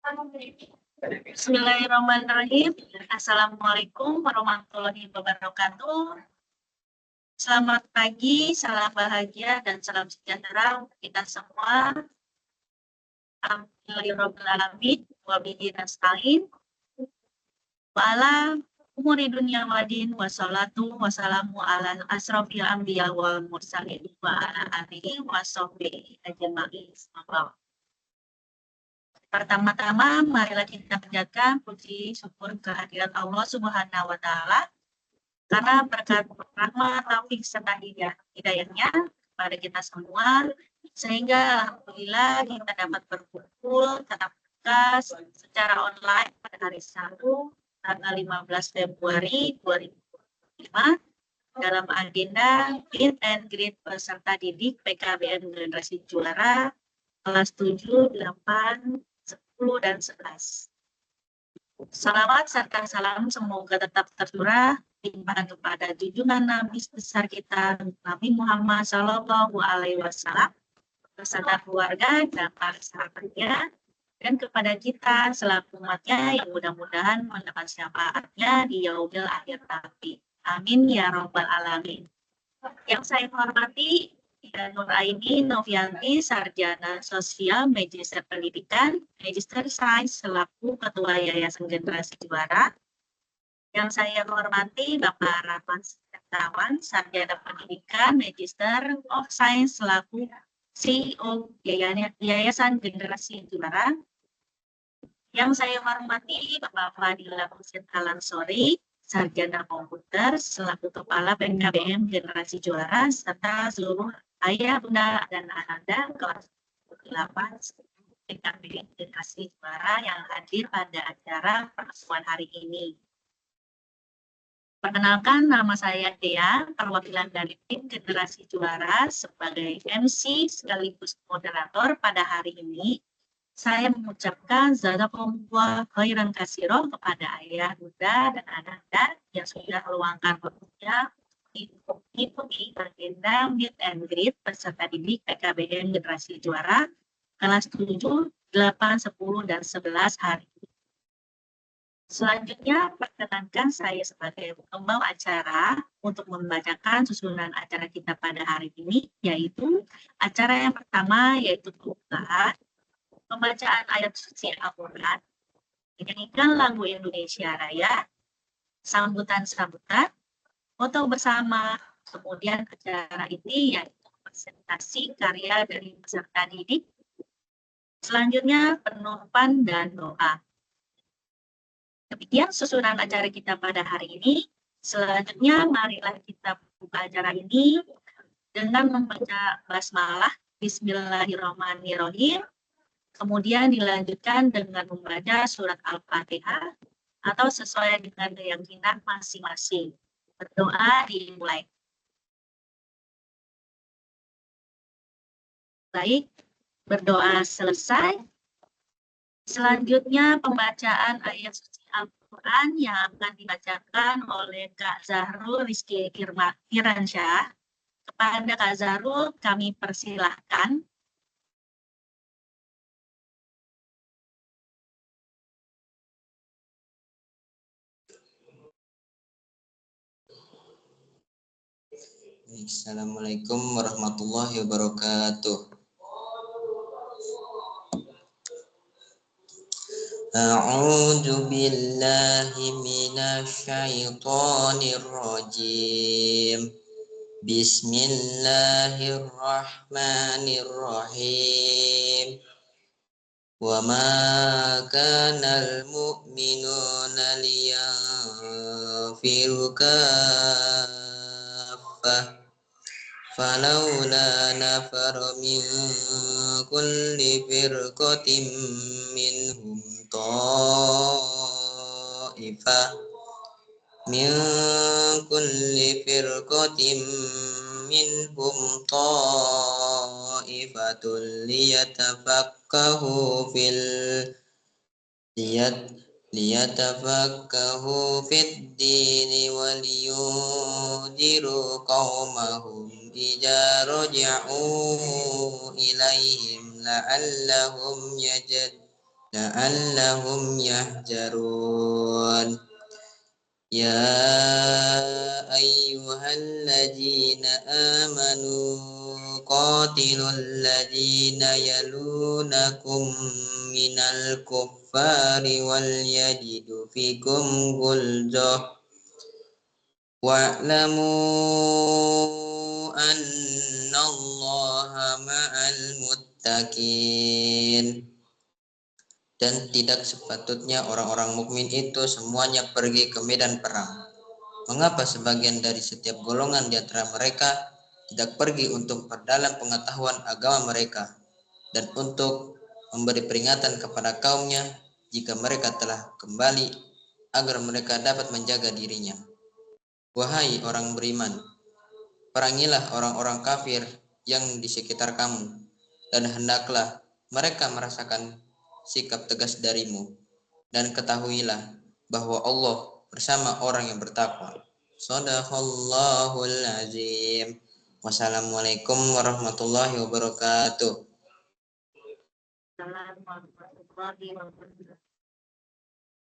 Bismillahirrahmanirrahim. Assalamualaikum warahmatullahi wabarakatuh. Selamat pagi, salam bahagia, dan salam sejahtera untuk kita semua. Alhamdulillahirrahmanirrahim. Wabihi nasta'in. Wa'ala umuri dunia wadin wassalatu wassalamu ala asrofil anbiya wal mursalin wa ala alihi wa sahbihi ajma'in. Pertama-tama, marilah kita panjatkan puji syukur kehadirat Allah Subhanahu wa Ta'ala karena berkat rahmat, taufik serta hidayahnya kepada kita semua, sehingga alhamdulillah kita dapat berkumpul tatap muka secara online pada hari Sabtu tanggal 15 Februari 2025 dalam agenda Meet and Greet peserta didik PKBM Generasi Juara kelas 7, 8, 10, dan 11. Salawat serta salam semoga tetap tercurah limpahan kepada junjungan Nabi besar kita Nabi Muhammad Shallallahu Alaihi Wasallam beserta keluarga dan para sahabatnya, dan kepada kita selaku umatnya yang mudah-mudahan mendapat syafaatnya di yaumil akhir nanti. Amin ya robbal alamin. Yang saya hormati Nur Aini Novianti, Sarjana Sosial, Magister Pendidikan, Magister Sains selaku Ketua Yayasan Generasi Juara. Yang saya hormati Bapak Rahman Setiawan, Sarjana Pendidikan, Magister of Science selaku CEO Yayasan Generasi Juara. Yang saya hormati Bapak Fadila Husin Alansori, Sarjana Komputer selaku Kepala PKBM Generasi Juara, serta seluruh ayah, bunda, dan ananda kelas 8 PKBM Generasi Juara yang hadir pada acara pertemuan hari ini. Perkenalkan, nama saya Dea, perwakilan dari tim Generasi Juara sebagai MC sekaligus moderator pada hari ini. Saya mengucapkan jazakumullah khairan katsiran kepada ayah, bunda, dan ananda yang sudah meluangkan waktunya mengikuti agenda Meet and Greet peserta didik PKBM Generasi Juara kelas 7, 8, 10, dan 11 hari ini. Selanjutnya, perkenankan saya sebagai pembawa acara untuk membacakan susunan acara kita pada hari ini, yaitu acara yang pertama yaitu pembukaan, pembacaan ayat suci Al-Quran, menyanyikan lagu Indonesia Raya, sambutan-sambutan, foto bersama, kemudian acara ini yaitu presentasi karya dari peserta didik, selanjutnya penutupan dan doa. Demikian susunan acara kita pada hari ini. Selanjutnya marilah kita buka acara ini dengan membaca basmalah Bismillahirrahmanirrahim. Kemudian dilanjutkan dengan membaca surat Al-Fatihah atau sesuai dengan keyakinan masing-masing. Berdoa dimulai. Baik, berdoa selesai. Selanjutnya pembacaan ayat suci Al-Quran yang akan dibacakan oleh Kak Zahrul Rizky Firansyah. Kepada Kak Zahrul kami persilahkan. Assalamualaikum warahmatullahi wabarakatuh. A'udzu billahi minasy syaithanir rajim. Bismillahirrahmanirrahim. Wa ma kana al-mu'minuna liyanfiru kaffah فلولا نفر من كل فرقة منهم طائفة ليتفقهوا في الدين ولينذروا قومهم إذا رجعوا إليهم لعلهم لعلهم يحجرون يا أيها الذين آمنوا قاتلوا الذين يلونكم من الكفار وليجدوا فيكم غلظة واعلموا أن الله مع المتقين. Dan tidak sepatutnya orang-orang mukmin itu semuanya pergi ke medan perang. Mengapa sebagian dari setiap golongan di antara mereka tidak pergi untuk memperdalam pengetahuan agama mereka dan untuk memberi peringatan kepada kaumnya jika mereka telah kembali agar mereka dapat menjaga dirinya. Wahai orang beriman, perangilah orang-orang kafir yang di sekitar kamu dan hendaklah mereka merasakan sikap tegas darimu, dan ketahuilah bahwa Allah bersama orang yang bertakwa. Shadaqallahul azim. Wassalamualaikum warahmatullahi wabarakatuh.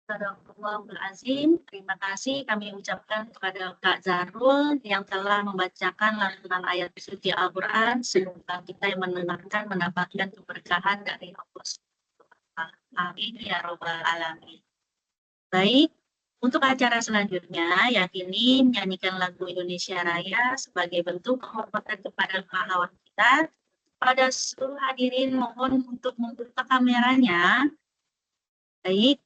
Sadaqallahul azim. Terima kasih kami ucapkan kepada Kak Zarul yang telah membacakan lantunan ayat suci Al-Quran. Semoga kita yang mendengarkan mendapatkan keberkahan dari Allah. Amin ya robbal alamin. Baik, untuk acara selanjutnya yakini menyanyikan lagu Indonesia Raya sebagai bentuk penghormatan kepada pahlawan kita. Pada seluruh hadirin mohon untuk membuka kameranya. Baik.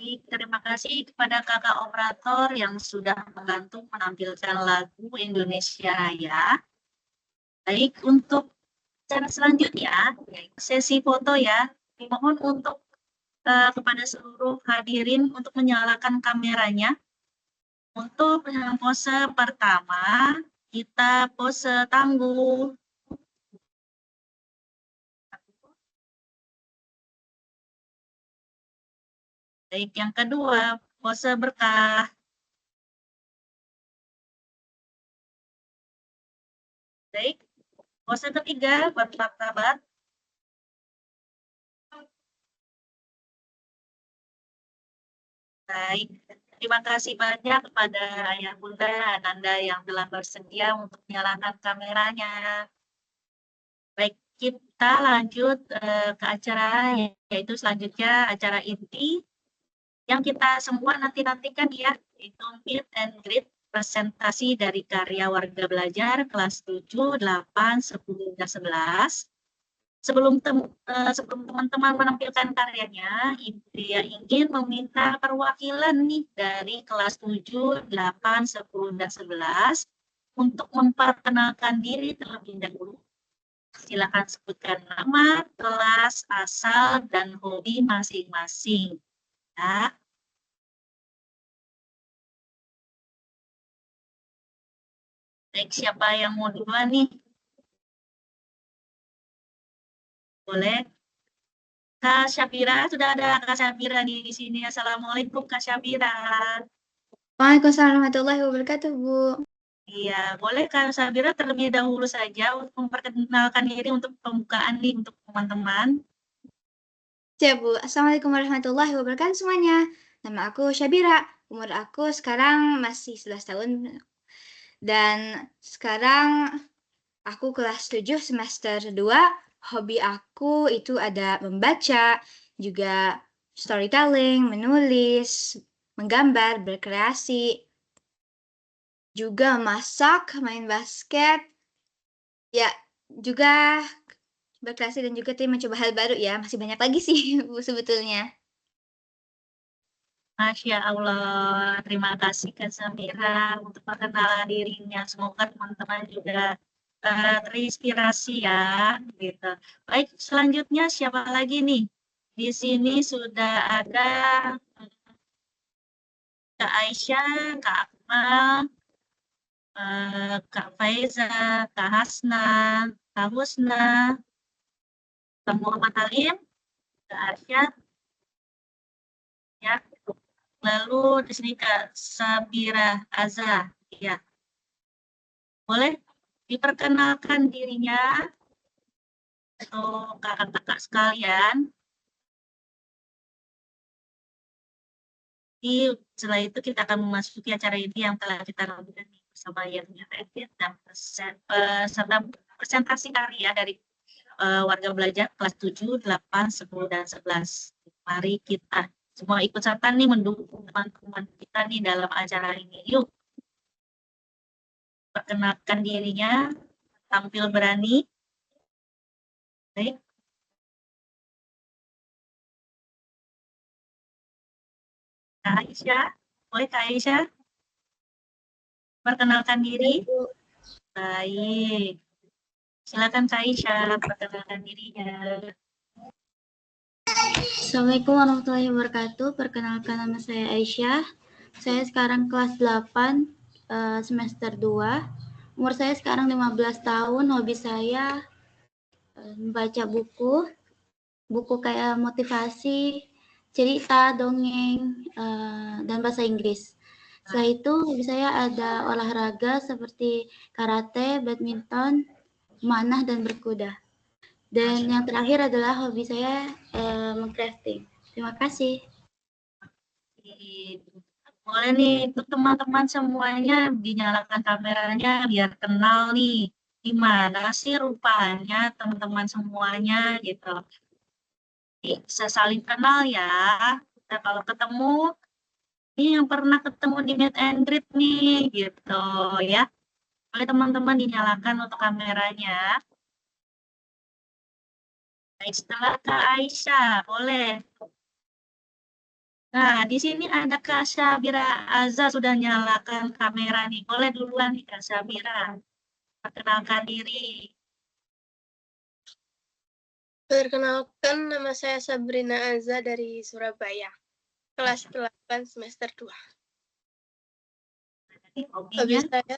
Baik, terima kasih kepada kakak operator yang sudah membantu menampilkan lagu Indonesia Raya. Baik, untuk cara selanjutnya, yaitu sesi foto ya. Dimohon untuk kepada seluruh hadirin untuk menyalakan kameranya. Untuk yang pose pertama, kita pose tangguh. Baik, yang kedua, pose berkah. Baik, pose ketiga, bermartabat. Baik, terima kasih banyak kepada Ayah Bunda Ananda yang telah bersedia untuk menyalakan kameranya. Baik, kita lanjut ke acara yaitu selanjutnya acara inti yang kita semua nantikan ya, yaitu meet and greet presentasi dari karya warga belajar kelas 7, 8, 10, dan 11. Sebelum teman-teman menampilkan karyanya, dia ingin meminta perwakilan nih dari kelas 7, 8, 10, dan 11 untuk memperkenalkan diri terlebih dahulu. Silakan sebutkan nama, kelas, asal, dan hobi masing-masing. Ya. Baik, siapa yang mau duluan nih? Boleh. Kak Syafira, sudah ada Kak Syafira di sini. Assalamualaikum Kak Syafira. Waalaikumsalam warahmatullahi wabarakatuh, Bu. Iya, boleh Kak Syafira terlebih dahulu saja untuk memperkenalkan diri untuk pembukaan nih untuk teman-teman. Siap, Bu. Assalamualaikum warahmatullahi wabarakatuh semuanya. Nama aku Syabira. Umur aku sekarang masih 11 tahun. Dan sekarang aku kelas 7 semester 2. Hobi aku itu ada membaca, juga storytelling, menulis, menggambar, berkreasi, juga masak, main basket, ya juga berkreasi dan juga mencoba hal baru ya. Masih banyak lagi sih, Bu, sebetulnya. Masya Allah, terima kasih Kak Syafira untuk perkenalan dirinya. Semoga teman-teman juga terinspirasi ya, gitu. Baik, selanjutnya siapa lagi nih? Di sini sudah ada Kak Aisyah, Kak Akmal, Kak Faiza, Kak Hasna, Kak Husna, Kak Muhammad Alim, Kak Arsyad, ya. Lalu di sini Kak Sabira Azza, ya. Boleh diperkenalkan dirinya untuk kakak-kakak sekalian. Setelah itu kita akan memasuki acara ini yang telah kita lakukan bersama yang Edit dan peserta presentasi karya dari warga belajar kelas 7, 8, 10, dan 11. Mari kita semua ikut serta nih mendukung teman-teman kita nih dalam acara ini. Yuk, perkenalkan dirinya, tampil berani. Baik. Kak Aisyah, boleh Kak Aisyah perkenalkan diri? Baik. Silakan Kak Aisyah perkenalkan dirinya. Assalamualaikum warahmatullahi wabarakatuh. Perkenalkan nama saya Aisyah. Saya sekarang kelas 8 semester 2. Umur saya sekarang 15 tahun. Hobi saya membaca buku kayak motivasi, cerita, dongeng, dan bahasa Inggris. Setelah itu hobi saya ada olahraga seperti karate, badminton, memanah, dan berkuda. Dan yang terakhir adalah hobi saya mengcrafting. Terima kasih. Boleh nih untuk teman-teman semuanya dinyalakan kameranya biar kenal nih gimana sih rupanya teman-teman semuanya gitu. Bisa saling kenal ya. Kita kalau ketemu ini yang pernah ketemu di meet and greet nih gitu ya. Boleh teman-teman dinyalakan untuk kameranya. Baik, setelah Kak Aisyah, boleh Nah, di sini ada Kak Syabira Azza sudah nyalakan kamera nih. Boleh duluan nih Kak Syabira. Perkenalkan diri. Perkenalkan, nama saya Sabrina Azza dari Surabaya, kelas 8 semester 2. Jadi Hobi hobinya saya,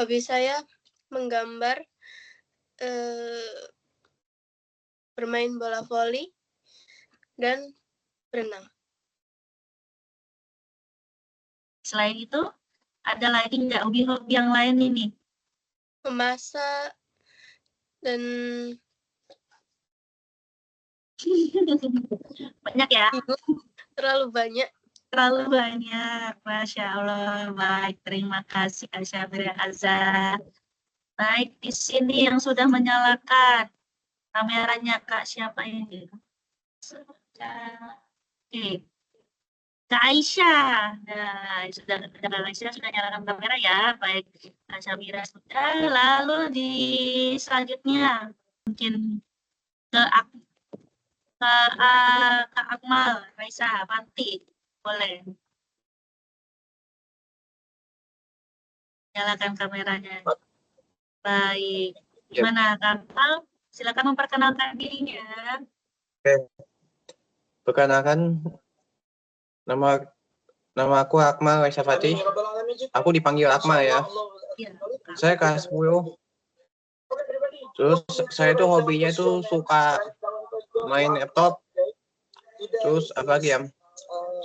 hobi saya menggambar, bermain bola voli, dan berenang. selain itu, ada lagi nggak hobi-hobi yang lain ini? Memasak, dan Banyak ya? terlalu banyak. Terlalu banyak. Masya Allah. Baik, terima kasih Kak Syabira Azza. Baik, di sini yang sudah menyalakan kameranya Kak siapa ini? Oke. Kak Aisyah. Nah, sudah Kak Aisyah sudah nyalakan kamera ya. Baik, Kak Syabira sudah. Lalu di selanjutnya mungkin ke Kak Akmal, Raisa, Fanti. Boleh nyalakan kameranya. Baik. Gimana Kak Akmal? Silakan memperkenalkan dirinya. Oke, perkenalkan nama aku Akmal Raisa Fatih. Aku dipanggil Akmal ya. Iya, Kak. Saya kelas 10. Terus saya tuh hobinya tuh suka main laptop. Terus apa lagi ya?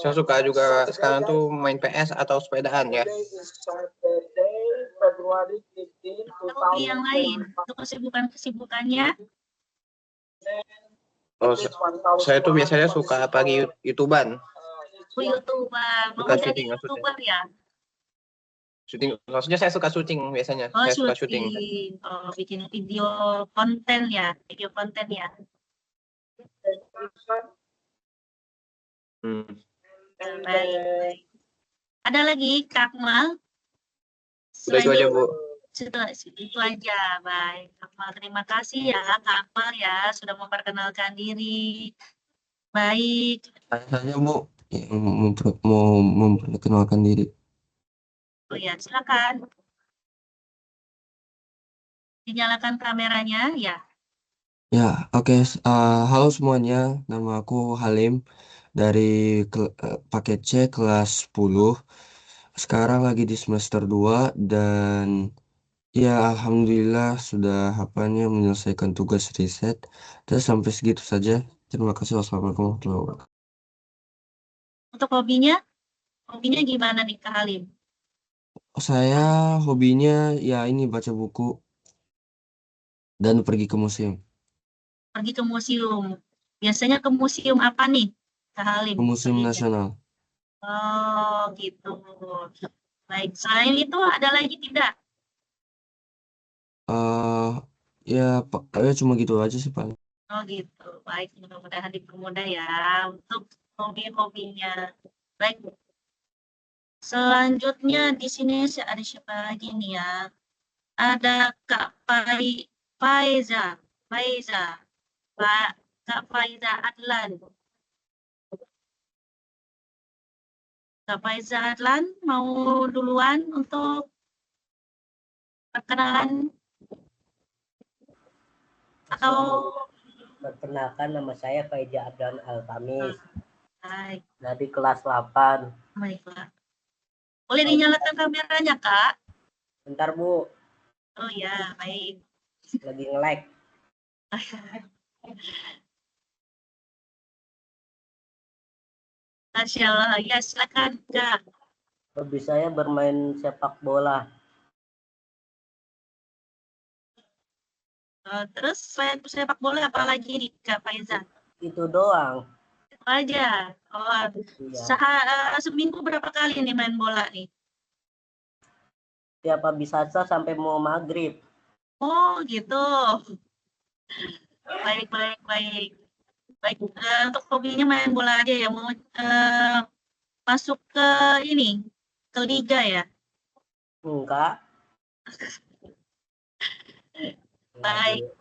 Saya suka juga sekarang tuh main PS atau sepedaan ya. Hobi yang lain untuk kesibukannya. Oh, saya tuh biasanya suka pagi YouTuber. Oh, YouTuber. Mau Suka jadi syuting maksudnya. YouTuber ya? Syuting, maksudnya saya suka syuting biasanya. Oh, Saya suka syuting. syuting. Oh, bikin video konten ya? Video konten ya? Hmm. Baik. Ada lagi, Kak Akmal? Udah itu aja, Bu. Sudah, itu aja. Baik, Kak Akmal. Terima kasih ya, Kak Akmal ya, sudah memperkenalkan diri. Baik. Tanya saja Bu, yang mau memperkenalkan diri. Oh ya, silakan. Dinyalakan kameranya, ya. Ya, oke. Halo semuanya, nama aku Halim dari paket C kelas 10. Sekarang lagi di semester 2 dan ya alhamdulillah sudah menyelesaikan tugas riset. Dan sampai segitu saja. Terima kasih. Wassalamualaikum warahmatullahi wabarakatuh. Untuk hobinya gimana nih, Kak Halim? Saya hobinya ya ini baca buku dan pergi ke museum. Pergi ke museum. Biasanya ke museum apa nih, Kak Halim? Ke Museum perginya? Nasional. Oh, gitu. Baik, selain itu ada lagi tidak? Ya, Pak, ya cuma gitu aja sih, Pak. Oh, gitu. Baik, mudah-mudahan dipermudah ya untuk hobi-hobinya. Baik, selanjutnya di sini ada siapa lagi nih ya? Ada Kak Faiza. Faiza. Pak Kak Faiza Adlan. Kak Faiza Adlan mau duluan untuk perkenalan atau Perkenalkan, nama saya Faiza Abdan Al-Kamis baik, dari kelas 8. baiklah. Boleh dinyalakan kameranya, Kak? Bentar Bu, Oh ya, baik. lagi nge-lag. Masya Allah, ya silakan, Kak. Hobi saya bermain sepak bola. Terus selain sepak bola apa lagi nih, Kak Faiza? Itu doang. Itu aja. Oh, Iya. seminggu berapa kali nih main bola nih? Tiap habis asar sampai mau maghrib. Oh, gitu. Baik, baik, baik. Baik, untuk hobinya main bola aja ya. Mau masuk ke ini, ke liga ya? Enggak. Baik,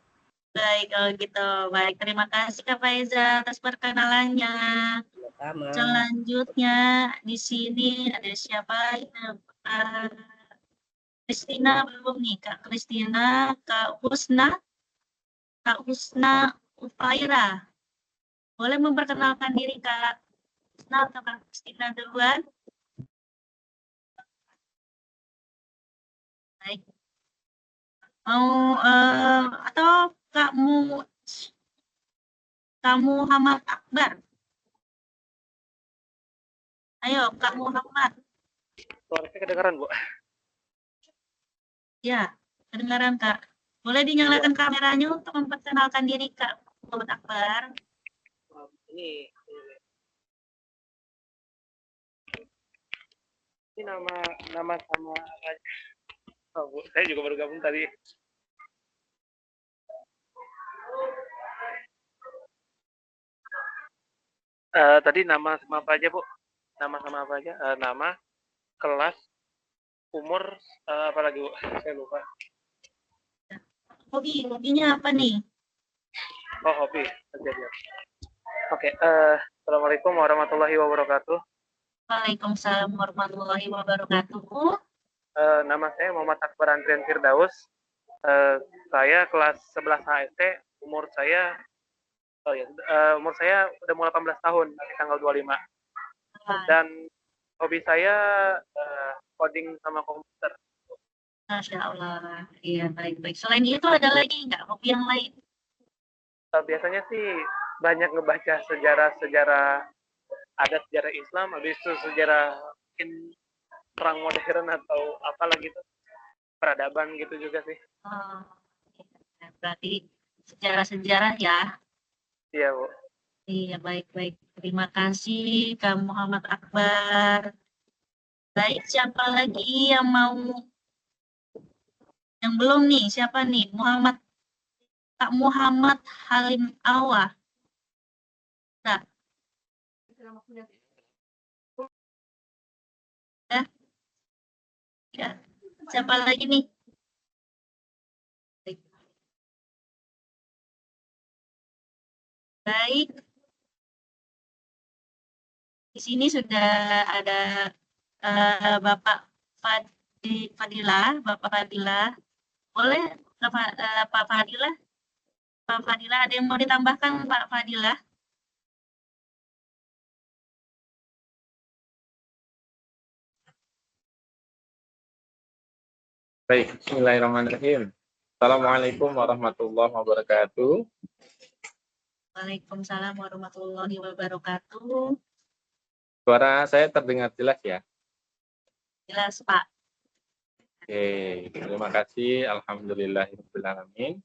baik kalau gitu. Baik, terima kasih Kak Faiza atas perkenalannya. Terima Sama-sama. Selanjutnya di sini ada siapa? Kristina belum nih, Kak Kristina, Kak Husna Ufaira. Boleh memperkenalkan diri Kak Husna atau Kak Kristina duluan? Baik. Mau atau Kak Muhammad Akbar? Ayo, Kak Muhammad. Suaranya kedengaran, Bu. Ya, kedengaran Kak. Boleh dinyalakan kameranya untuk memperkenalkan diri Kak Muhammad Akbar. Ini nama sama oh, Bu. Saya juga baru gabung tadi. Tadi nama sama apa aja, Bu? Nama sama apa aja? Nama, kelas, umur, apa lagi, Bu? Saya lupa. Hobinya apa nih? Oh, hobi. Oke, Assalamualaikum warahmatullahi wabarakatuh. Waalaikumsalam warahmatullahi wabarakatuh. Nama saya Muhammad Akbar Andrian Firdaus. Saya kelas 11 HST. Umur saya udah mau 18 tahun di tanggal 25. Dan hobi saya coding sama komputer. Masya Allah. Iya, baik-baik. Selain itu ada lagi nggak hobi yang lain? Biasanya sih banyak ngebaca sejarah ada sejarah Islam, habis itu sejarah mungkin perang modern atau apalah gitu, peradaban gitu juga sih. Oh, berarti sejarah-sejarah ya. Iya, Bu. Iya, baik-baik. Terima kasih, Kak Muhammad Akbar. Baik, siapa lagi yang belum nih? Siapa nih? Kak Muhammad Halim Awa. Nah. Ya. Siapa lagi nih? Baik. Di sini sudah ada Bapak Fadilah. Boleh Pak Fadilah? Pak Fadilah, ada yang mau ditambahkan Pak Fadilah? Baik, bismillahirrahmanirrahim. Assalamualaikum warahmatullahi wabarakatuh. Waalaikumsalam warahmatullahi wabarakatuh. Suara saya terdengar jelas ya? Jelas, Pak. Oke, terima kasih. Alhamdulillahirabbil alamin.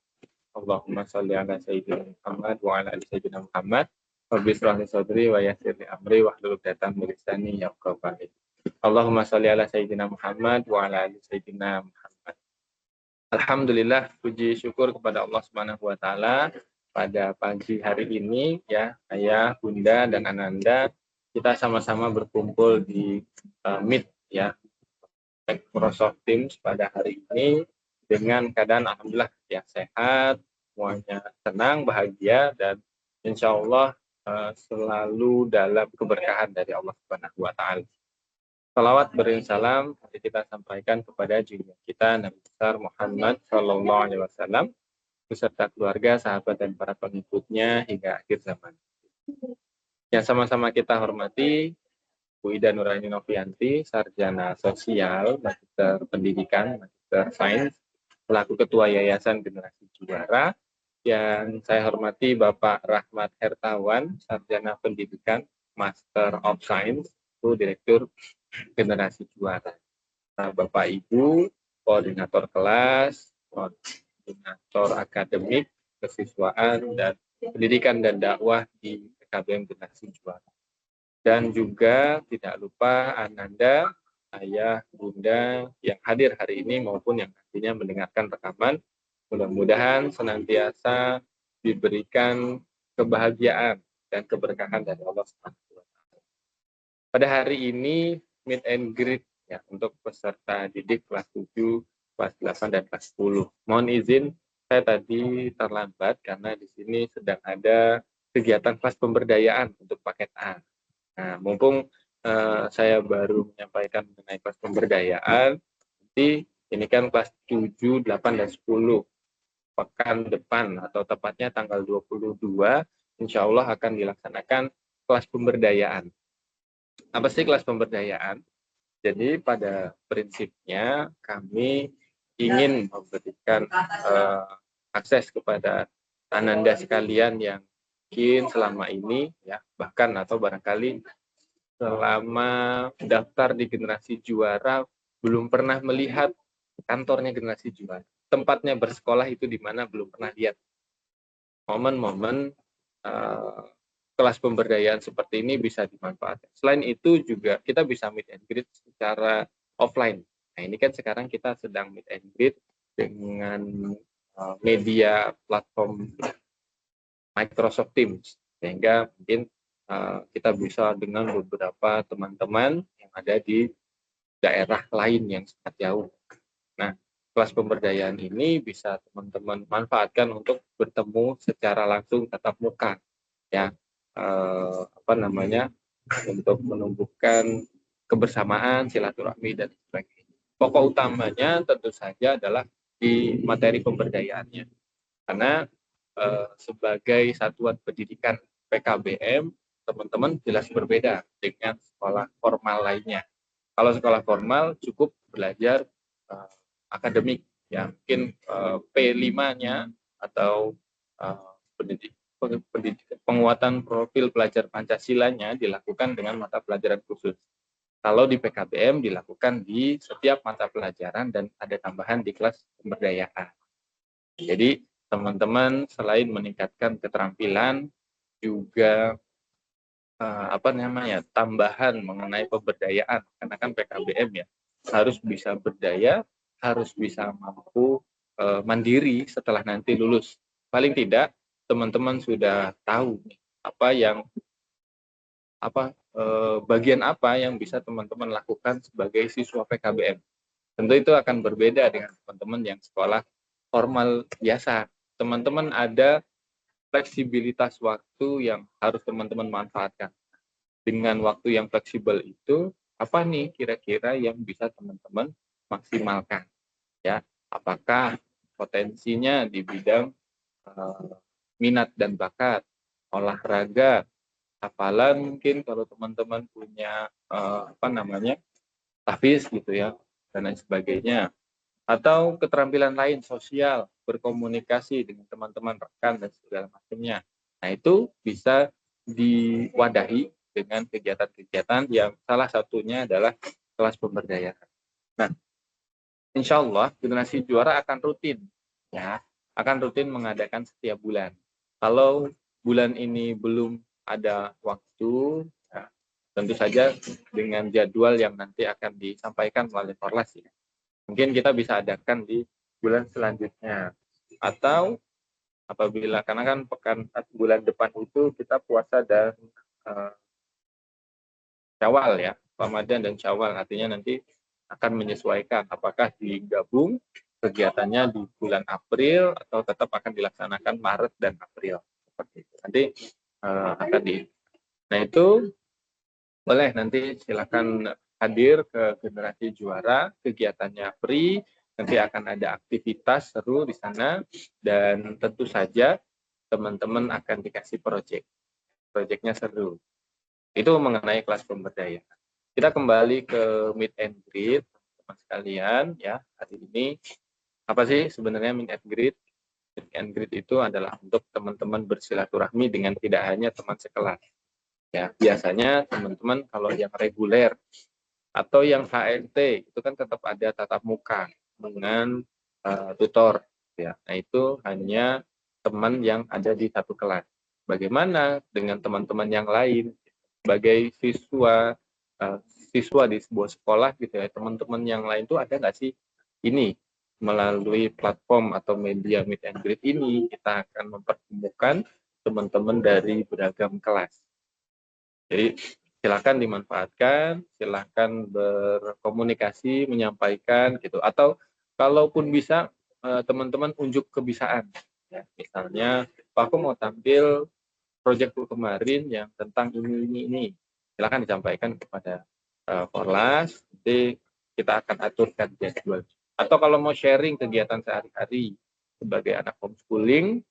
Allahumma shalli ala sayyidina Muhammad wa ala ali sayyidina Muhammad. Rabbi shrah li sadri wa yassir li amri wahlul 'uqdatam min lisani yafqahu qawli. Allahumma shalli ala sayyidina Muhammad wa ala ali sayyidina Muhammad. Alhamdulillah, puji syukur kepada Allah Subhanahu wa taala pada pagi hari ini ya, Ayah, Bunda dan Ananda kita sama-sama berkumpul di Meet ya, Microsoft Teams pada hari ini dengan keadaan alhamdulillah ya sehat, semuanya tenang, bahagia dan insya Allah selalu dalam keberkahan dari Allah Subhanahu wa taala. Salawat berinsalam kita sampaikan kepada junjungan kita Nabi besar Muhammad Shallallahu Alaihi Wasallam beserta keluarga, sahabat dan para pengikutnya hingga akhir zaman. Yang sama-sama kita hormati Bu Ida Nuraini Novianti, sarjana sosial, magister pendidikan, magister sains, selaku ketua Yayasan Generasi Juara. Yang saya hormati Bapak Rahmat Hertawan, sarjana pendidikan, Master of Science, itu direktur Generasi Juara. Nah, Bapak Ibu, koordinator kelas, koordinator akademik, kesiswaan, dan pendidikan dan dakwah di PKBM Generasi Juara. Dan juga tidak lupa Ananda, Ayah, Bunda yang hadir hari ini maupun yang nantinya mendengarkan rekaman. Mudah-mudahan senantiasa diberikan kebahagiaan dan keberkahan dari Allah Subhanahu wa taala. Pada hari ini meet and greet ya untuk peserta didik kelas 7, kelas 8 dan kelas 10. Mohon izin saya tadi terlambat karena di sini sedang ada kegiatan kelas pemberdayaan untuk paket A. Nah, mumpung saya baru menyampaikan mengenai kelas pemberdayaan, nanti ini kan kelas 7, 8, dan 10. Pekan depan atau tepatnya tanggal 22, insya Allah akan dilaksanakan kelas pemberdayaan. Apa sih kelas pemberdayaan? Jadi pada prinsipnya kami ingin memberikan akses kepada ananda sekalian yang mungkin selama ini ya bahkan atau barangkali selama daftar di generasi juara belum pernah melihat kantornya generasi juara. Tempatnya bersekolah itu di mana belum pernah lihat. Momen-momen kelas pemberdayaan seperti ini bisa dimanfaatkan. Selain itu juga kita bisa meet and greet secara offline. Nah ini kan sekarang kita sedang meet and greet dengan media platform Microsoft Teams. Sehingga mungkin kita bisa dengan beberapa teman-teman yang ada di daerah lain yang sangat jauh. Nah, kelas pemberdayaan ini bisa teman-teman manfaatkan untuk bertemu secara langsung tatap muka, ya, untuk menumbuhkan kebersamaan, silaturahmi dan sebagainya. Pokok utamanya tentu saja adalah di materi pemberdayaannya, karena sebagai satuan pendidikan PKBM, teman-teman jelas berbeda dengan sekolah formal lainnya. Kalau sekolah formal cukup belajar akademik, ya mungkin P5-nya atau penguatan profil pelajar Pancasilanya dilakukan dengan mata pelajaran khusus. Kalau di PKBM dilakukan di setiap mata pelajaran dan ada tambahan di kelas pemberdayaan. Jadi teman-teman selain meningkatkan keterampilan juga tambahan mengenai pemberdayaan, karena kan PKBM ya harus bisa berdaya, harus bisa mampu mandiri setelah nanti lulus. Paling tidak teman-teman sudah tahu bagian apa yang bisa teman-teman lakukan sebagai siswa PKBM. Tentu itu akan berbeda dengan teman-teman yang sekolah formal biasa. Teman-teman ada fleksibilitas waktu yang harus teman-teman manfaatkan. Dengan waktu yang fleksibel itu, apa nih kira-kira yang bisa teman-teman maksimalkan? Ya, apakah potensinya di bidang minat dan bakat, olahraga, hafalan mungkin kalau teman-teman punya tahfiz gitu ya, dan lain sebagainya. Atau keterampilan lain sosial, berkomunikasi dengan teman-teman rekan dan segala macamnya. Nah, itu bisa diwadahi dengan kegiatan-kegiatan yang salah satunya adalah kelas pemberdayaan. Nah, insya Allah generasi juara akan rutin mengadakan setiap bulan. Kalau bulan ini belum ada waktu, ya, tentu saja dengan jadwal yang nanti akan disampaikan melalui Korlas ya. Mungkin kita bisa adakan di bulan selanjutnya. Atau apabila, karena kan bulan depan itu kita puasa dan Syawal ya, Ramadan dan Syawal. Artinya nanti akan menyesuaikan apakah digabung kegiatannya di bulan April atau tetap akan dilaksanakan Maret dan April. Seperti itu. Nanti Nah itu boleh nanti silakan hadir ke generasi juara, kegiatannya free, nanti akan ada aktivitas seru di sana, dan tentu saja teman-teman akan dikasih proyeknya seru. Itu mengenai kelas pemberdayaan. Kita kembali ke meet and greet, teman sekalian ya. Hari ini apa sih sebenarnya meet and greet? Meet and greet itu adalah untuk teman-teman bersilaturahmi dengan tidak hanya teman sekelas. Ya, biasanya teman-teman kalau yang reguler atau yang HNT itu kan tetap ada tatap muka dengan tutor ya. Nah, itu hanya teman yang ada di satu kelas. Bagaimana dengan teman-teman yang lain sebagai siswa di sebuah sekolah gitu ya, teman-teman yang lain itu ada nggak sih? Ini melalui platform atau media meet and greet ini kita akan mempertemukan teman-teman dari beragam kelas. Jadi silakan dimanfaatkan, silakan berkomunikasi, menyampaikan gitu. Atau kalaupun bisa teman-teman unjuk kebisaan. Ya, misalnya, Pak, aku mau tampil proyekku kemarin yang tentang ini. silakan disampaikan kepada Korlas, nanti kita akan aturkan jadwal. Atau kalau mau sharing kegiatan sehari-hari sebagai anak homeschooling,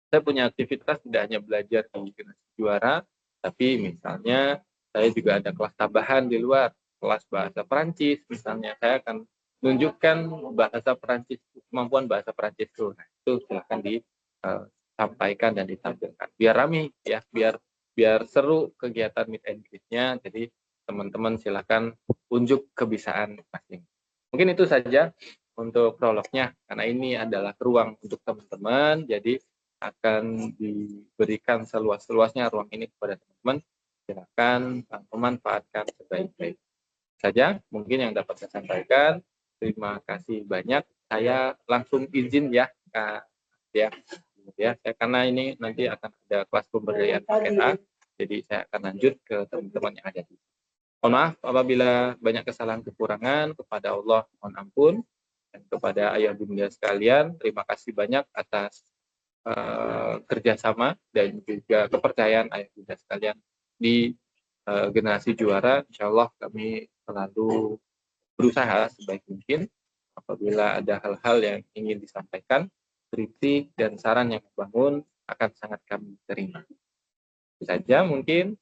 saya punya aktivitas tidak hanya belajar di Generasi Juara, tapi misalnya saya juga ada kelas tambahan di luar, kelas bahasa Perancis misalnya. Saya akan tunjukkan bahasa Perancis, kemampuan bahasa Perancis itu. Nah, itu silakan disampaikan dan ditampilkan. Biar rame ya, biar seru kegiatan meet and greet-nya. Jadi teman-teman silakan unjuk kebiasaan masing. Mungkin itu saja untuk prolognya, karena ini adalah ruang untuk teman-teman, jadi akan diberikan seluas-luasnya ruang ini kepada teman-teman. Silakan memanfaatkan sebaik-baik saja. Mungkin yang dapat saya sampaikan. Terima kasih banyak. Saya langsung izin ya, Kak. Ya, saya karena ini nanti akan ada kelas pemberdayaan paket A, jadi saya akan lanjut ke teman-teman yang ada di sini. Mohon maaf apabila banyak kesalahan kekurangan, kepada Allah mohon ampun, dan kepada ayah bunda sekalian, terima kasih banyak atas kerjasama dan juga kepercayaan ayah bunda sekalian di Generasi Juara. Insya Allah kami selalu berusaha sebaik mungkin. Apabila ada hal-hal yang ingin disampaikan, kritik dan saran yang membangun akan sangat kami terima. Itu saja mungkin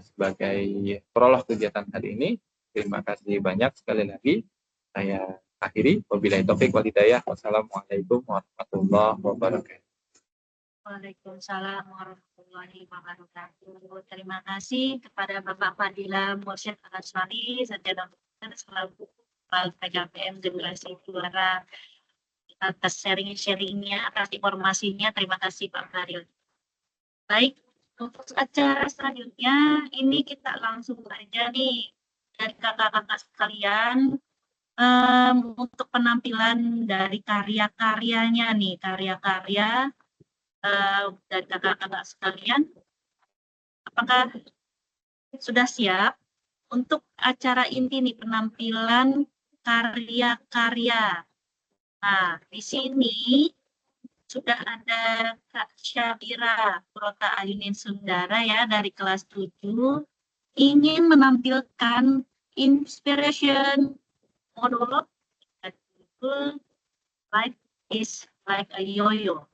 sebagai prolog kegiatan hari ini. Terima kasih banyak sekali lagi. Saya akhiri. Wabillahi taufik wal hidayah. Wassalamualaikum warahmatullahi wabarakatuh. Waalaikumsalam warahmatullahi wabarakatuh. Terima kasih kepada Bapak Fadila Mursyid Al-Aswari, Sarjana selaku Kepala PKPM Generasi Juara, atas sharing-sharingnya, atas informasinya. Terima kasih Pak Faril. Baik, untuk acara selanjutnya ini kita langsung saja nih dari kakak-kakak sekalian untuk penampilan dari karya-karyanya nih, karya-karya dari kakak-kakak sekalian. Apakah sudah siap untuk acara inti nih, penampilan karya-karya? Nah, di sini sudah ada Kak Syabira Prota Ayunin Sundara ya dari kelas 7 ingin menampilkan inspiration monolog life is like a yo-yo.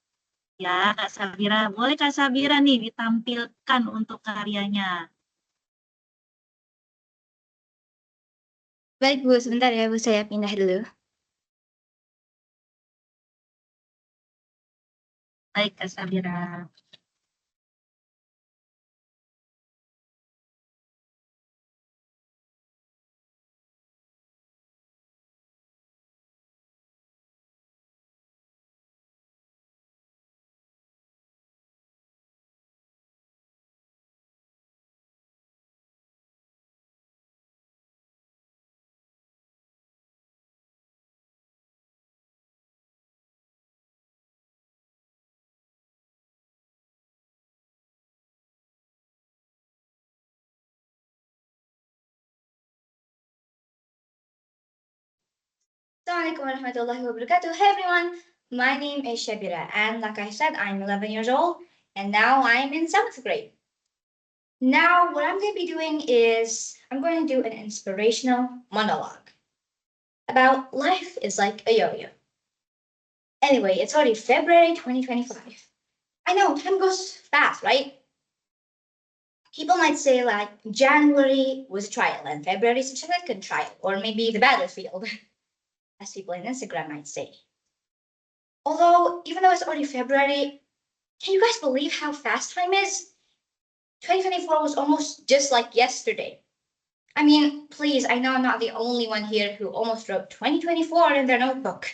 Ya, Kak Sabira. Boleh Kak Sabira nih ditampilkan untuk karyanya. Baik Bu, sebentar ya Bu, saya pindah dulu. Baik Kak Sabira. Assalamualaikum warahmatullahi wabarakatuh. Hey everyone, my name is Shabira, and like I said, I'm 11 years old, and now I'm in 7th grade. Now, what I'm going to be doing is I'm going to do an inspirational monologue about life is like a yo-yo. Anyway, it's already February 2025. I know, time goes fast, right? People might say like January was a trial and February is a second trial, or maybe the battlefield, as people in Instagram might say. Although, even though it's already February, can you guys believe how fast time is? 2024 was almost just like yesterday. I mean, please, I know I'm not the only one here who almost wrote 2024 in their notebook.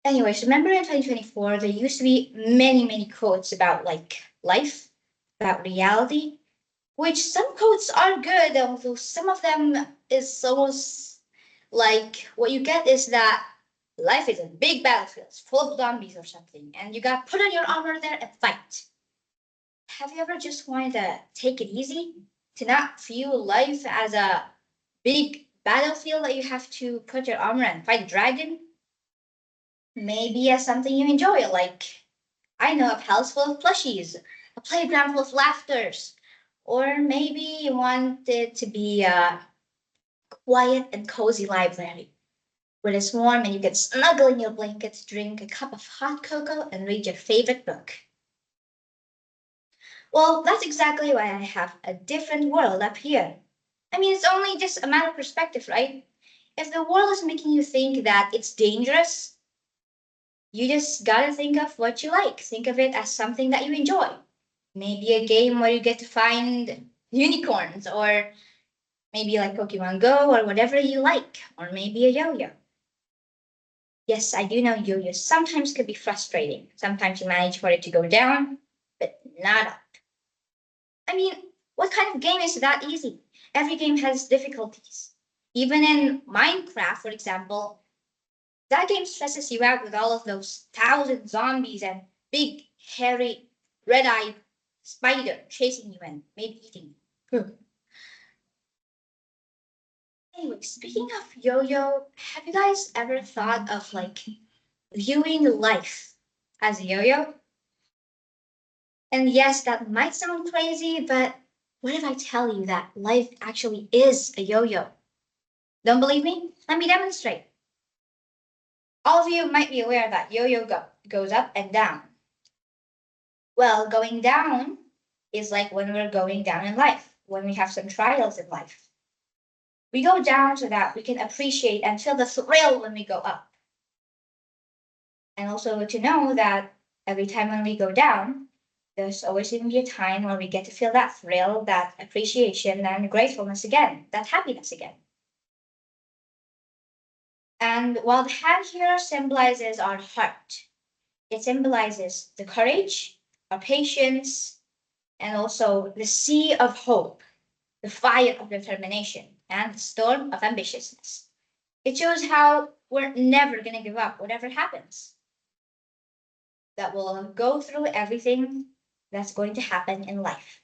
Anyways, remember in 2024, there used to be many quotes about like life, about reality, which some quotes are good, although some of them is almost like what you get is that life is a big battlefield, it's full of zombies or something, and you got to put on your armor there and fight. Have you ever just wanted to take it easy? To not view life as a big battlefield that you have to put your armor and fight a dragon? Maybe as something you enjoy, like, I know, a palace full of plushies, a playground full of laughters, Or maybe you want it to be a quiet and cozy library where it's warm and you can snuggle in your blankets, drink a cup of hot cocoa, and read your favorite book. Well, that's exactly why I have a different world up here. I mean, it's only just a matter of perspective, right? If the world is making you think that it's dangerous, you just gotta think of what you like. Think of it as something that you enjoy. Maybe a game where you get to find unicorns, or maybe like Pokemon Go, or whatever you like, or maybe a yo-yo. Yes, I do know yo-yos sometimes could be frustrating. Sometimes you manage for it to go down, but not up. I mean, what kind of game is that easy? Every game has difficulties. Even in Minecraft, for example, that game stresses you out with all of those 1,000 zombies and big, hairy, red-eyed spider chasing you and maybe eating you. Anyway, speaking of yo-yo, have you guys ever thought of like viewing life as a yo-yo? And yes, that might sound crazy, but what if I tell you that life actually is a yo-yo? Don't believe me? Let me demonstrate. All of you might be aware that yo-yo goes up and down. Well, going down is like when we're going down in life, when we have some trials in life. We go down so that we can appreciate and feel the thrill when we go up. And also to know that every time when we go down, there's always going to be a time when we get to feel that thrill, that appreciation, and gratefulness again, that happiness again. And while the hand here symbolizes our heart, it symbolizes the courage, our patience, and also the sea of hope, the fire of determination, and the storm of ambitiousness. It shows how we're never going to give up, whatever happens. That we'll go through everything that's going to happen in life.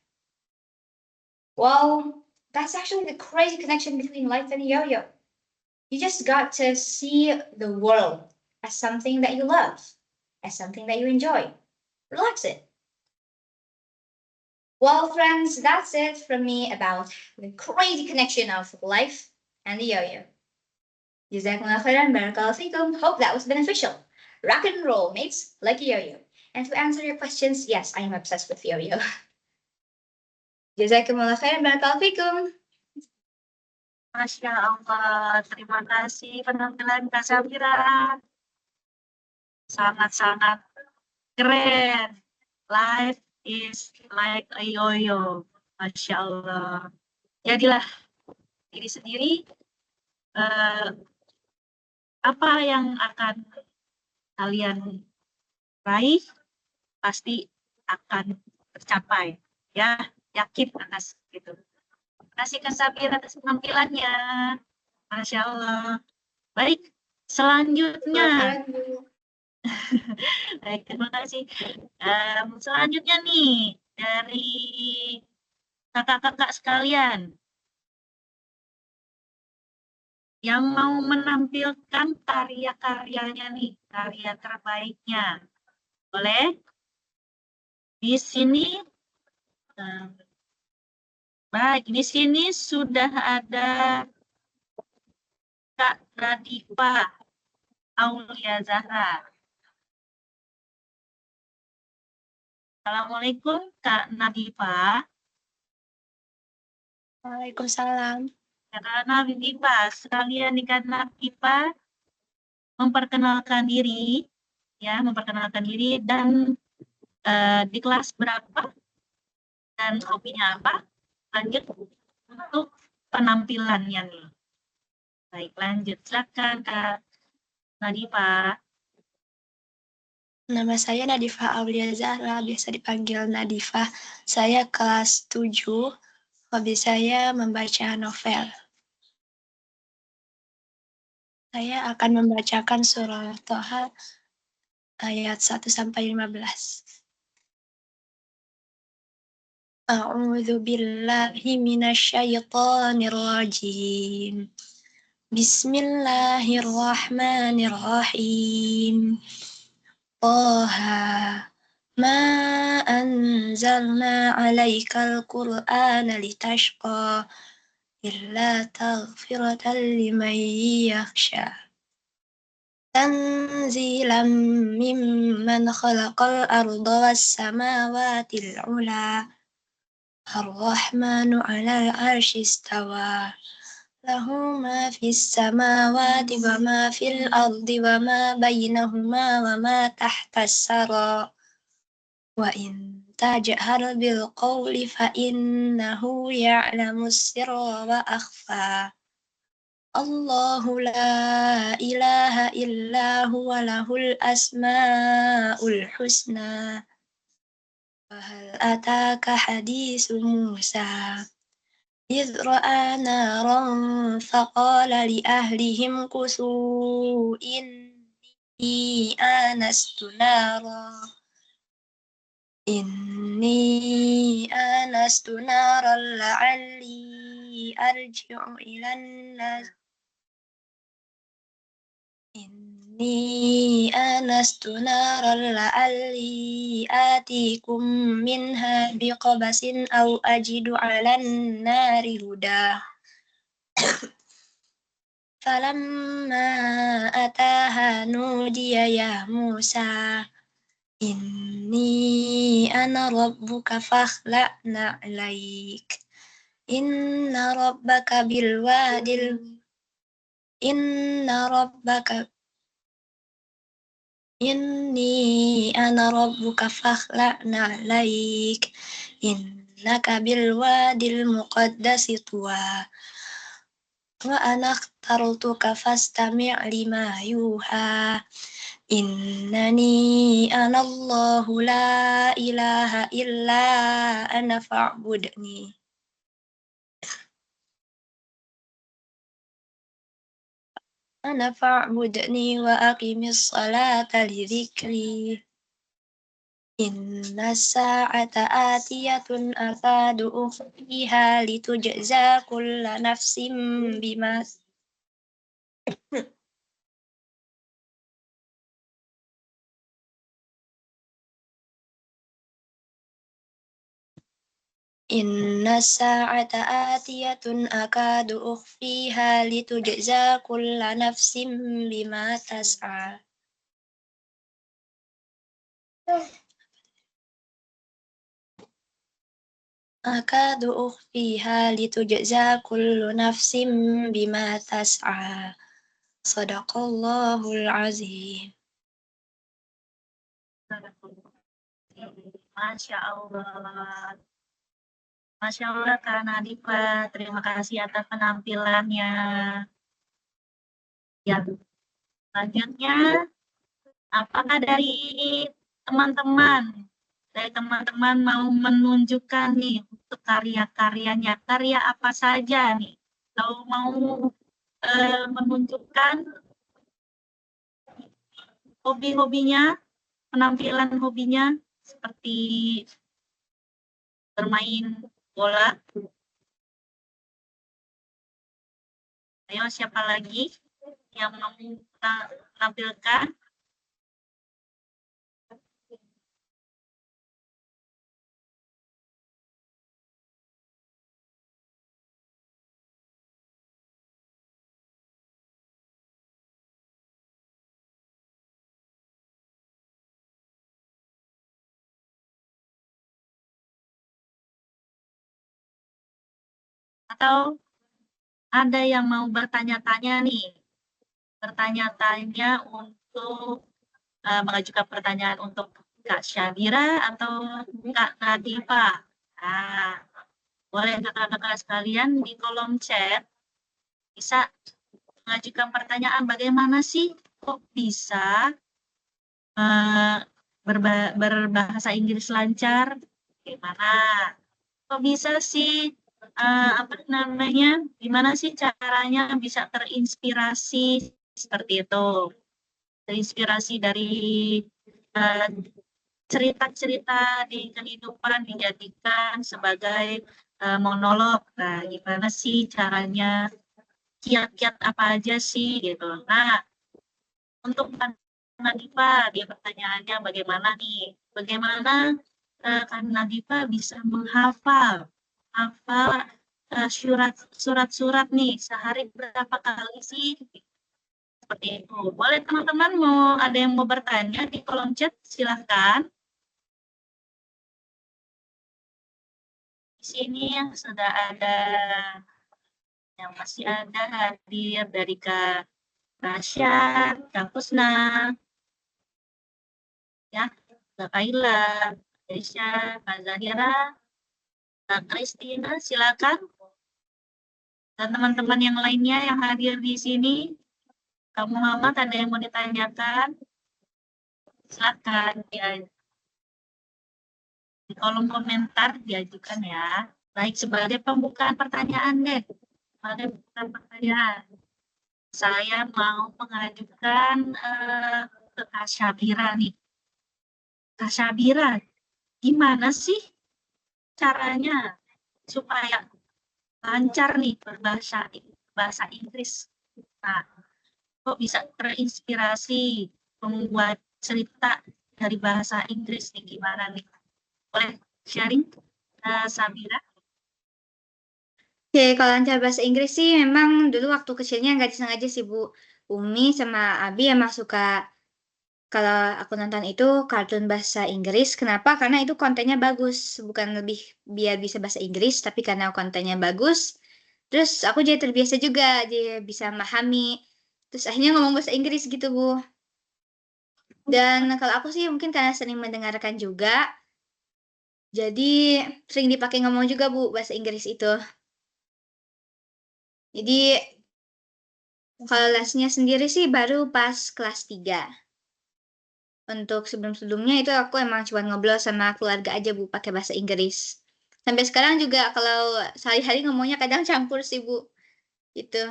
Well, that's actually the crazy connection between life and yo-yo. You just got to see the world as something that you love, as something that you enjoy. Relax it. Well, friends, that's it from me about the crazy connection of life and the yo-yo. Jazakumullah khairan, barakallahu fikum. Hope that was beneficial. Rock and roll, mates, like a yo-yo. And to answer your questions, yes, I am obsessed with yo-yo. Jazakumullah khairan, barakallahu fikum. Masya Allah, terima kasih penampilan Kak Safira. Sangat-sangat keren. Life is like a yo-yo. Masya Allah. Jadilah diri sendiri. Apa yang akan kalian raih pasti akan tercapai. Ya, yakin atas itu. Terima kasih Kak Safira atas penampilannya. Masya Allah. Baik, selanjutnya. Baik, terima kasih. Selanjutnya nih, dari kakak-kakak sekalian yang mau menampilkan karya-karyanya nih, karya terbaiknya. Boleh? Di sini, baik, di sini sudah ada Kak Nadifa Aulia Zahra. Assalamualaikum Kak Nadifa. Waalaikumsalam. Kak Nadifa, sekalian nih Kak Nadifa memperkenalkan diri, ya, dan di kelas berapa dan hobinya apa. Lanjut untuk penampilannya nih. Baik, lanjut. Silakan Kak Nadifa. Nama saya Nadifa Aulia Zahra, biasa dipanggil Nadifa. Saya kelas 7, hobi saya membaca novel. Saya akan membacakan surah Toha ayat 1-15. A'udzu billahi minasyaitonir rajim. Bismillahirrahmanirrahim. Toha ma أنزلنا عليك القرآن لتشقى إلا تغفرة لمن يخشى تنزيلا ممن خلق الأرض والسماوات العلى الرحمن على العرش استوى له ما في السماوات وما في الأرض وما بينهما وما تحت الثرى وإن تجهر بالقول فإنه يعلم السر وأخفى الله لا إله إلا هو له الأسماء الحسنى وهل أتاك حديث موسى إذ رأى نارا فقال لأهلهم كثوا إني آنست نارا لعلي أرجع إلى الناس آتيكم منها بقبس أو أجد على النار هدى فلما أتاها نودي يا موسى إني أنا ربك فاخلع نعليك إن ربك بالوادي إني أنا ربك فاخلع نعليك إنك بالوادي المقدس طوى وأنا اخترتك فاستمع لما يوحى إنني أنا الله لا إله إلا أنا فاعبدني وأقم الصلاة لذكري إن الساعة آتية أكاد أخفيها لتجزى كل نفس بما إن الساعة آتية أكاد أخفيها لتجزى كل نفس بما تسعى صدق الله العظيم. Masya Allah. Masya Allah, Kak Nadifa. Terima kasih atas penampilannya. Ya, selanjutnya, apakah dari teman-teman mau menunjukkan nih untuk karya-karyanya, karya apa saja nih? Kalau mau menunjukkan hobi-hobinya, penampilan hobinya seperti bermain bola. Ayo, siapa lagi yang mau menampilkan? Atau ada yang mau bertanya-tanya nih? Bertanya-tanya untuk mengajukan pertanyaan untuk Kak Syabira atau Kak Nadifa. Nah, boleh kakak-kakak sekalian di kolom chat bisa mengajukan pertanyaan bagaimana sih kok bisa berbahasa Inggris lancar? Gimana? Kok bisa sih gimana sih caranya bisa terinspirasi seperti itu? Terinspirasi dari cerita-cerita di kehidupan dijadikan sebagai monolog. Nah, gimana sih caranya? Kiat-kiat apa aja sih gitu. Nah, untuk Nadifa, dia pertanyaannya bagaimana nih? Bagaimana Kak Nadifa bisa menghafal surat-surat nih sehari berapa kali sih? Seperti itu. Boleh teman-teman ada yang mau bertanya di kolom chat, silahkan. Di sini sudah ada yang masih ada hadir dari Kak Rasya, Kak Kusna, ya, Kak Kaila, Aisyah, Kak Zahira, Kak Kristina, silakan. Dan teman-teman yang lainnya yang hadir di sini, Kak Muhammad ada yang mau ditanyakan? Silakan ya, di kolom komentar diajukan ya. Baik, sebagai pembukaan pertanyaan deh. Sebagai pembukaan pertanyaan. Saya mau mengajukan ke Kak Syabira nih. Kak Syabira, gimana sih caranya supaya lancar nih bahasa Inggris? Nah, kok bisa terinspirasi membuat cerita dari bahasa Inggris nih, gimana nih? Boleh sharing, Sabira? Oke, kalau lancar bahasa Inggris sih memang dulu waktu kecilnya nggak disengaja sih Bu. Umi sama Abi emang suka kalau aku nonton itu kartun bahasa Inggris. Kenapa? Karena itu kontennya bagus. Bukan lebih biar bisa bahasa Inggris, tapi karena kontennya bagus. Terus aku jadi terbiasa juga, jadi bisa memahami. Terus akhirnya ngomong bahasa Inggris gitu Bu. Dan kalau aku sih mungkin karena sering mendengarkan juga, jadi sering dipakai ngomong juga Bu bahasa Inggris itu. Jadi kalau lesnya sendiri sih baru pas kelas 3. Untuk sebelum-sebelumnya itu aku emang cuma ngobrol sama keluarga aja Bu pakai bahasa Inggris. Sampai sekarang juga kalau sehari-hari ngomongnya kadang campur sih Bu. Gitu.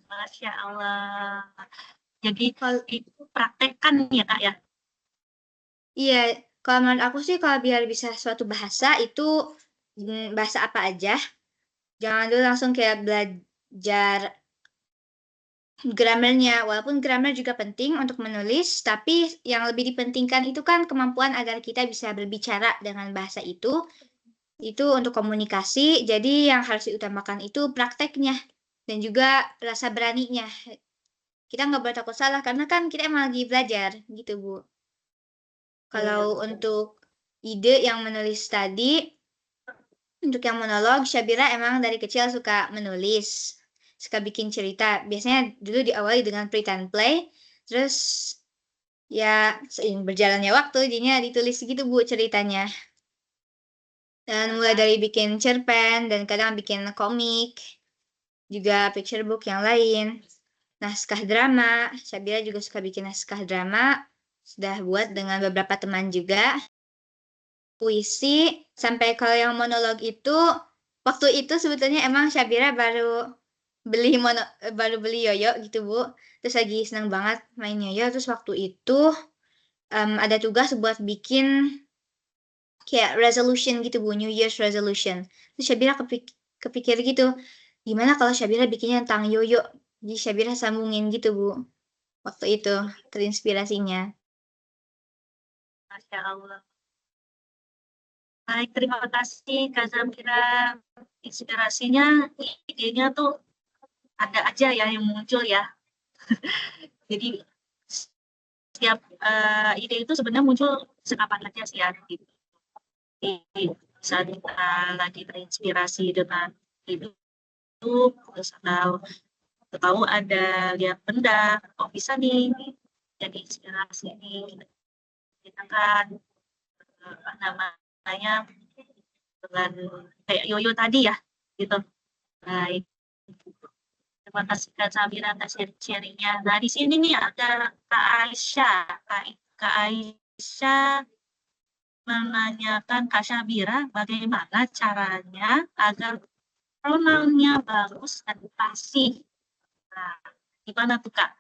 Masya Allah. Jadi itu praktekkan ya Kak ya? Iya, kalau menurut aku sih kalau biar bisa suatu bahasa itu bahasa apa aja. Jangan dulu langsung kayak belajar grammarnya, walaupun grammar juga penting untuk menulis, tapi yang lebih dipentingkan itu kan kemampuan agar kita bisa berbicara dengan bahasa itu untuk komunikasi. Jadi yang harus diutamakan itu prakteknya dan juga rasa beraninya. Kita nggak boleh takut salah karena kan kita emang lagi belajar gitu Bu. Kalau untuk ide yang menulis tadi, untuk yang monolog, Syabira emang dari kecil suka menulis. Suka bikin cerita. Biasanya dulu diawali dengan pretend play, terus ya seiring berjalannya waktu jadinya ditulis gitu Bu ceritanya. Dan mulai dari bikin cerpen dan kadang bikin komik, juga picture book yang lain. Naskah drama, Syabira juga suka bikin naskah drama, sudah buat dengan beberapa teman juga. Puisi, sampai kalau yang monolog itu, waktu itu sebetulnya emang Syabira baru beli yoyo gitu Bu. Terus lagi senang banget main yoyo. Terus waktu itu ada tugas buat bikin kayak resolution gitu Bu, New Year's resolution. Terus Syabira kepikir gitu, gimana kalau Syabira bikinnya tentang yoyo. Jadi Syabira sambungin gitu Bu. Waktu itu terinspirasinya. Masya Allah. Baik, terima kasih Kak Zabira. Inspirasinya, idenya tuh ada aja ya yang muncul ya. Jadi setiap ide itu sebenarnya muncul sekapan aja sih ya. Gitu. Saat kita lagi terinspirasi dengan hidup, terus tahu ada lihat benda, kok bisa nih jadi inspirasi nih. Kita kan apa namanya dengan kayak yoyo tadi ya, gitu. Baik. Terima kasih Kak Sabira atas sharing-nya. Nah, di sini nih ada Kak Aisyah. Kak Aisyah menanyakan Kak Syabira bagaimana caranya agar pronounnya bagus dan fasih. Nah, gimana tuh Kak?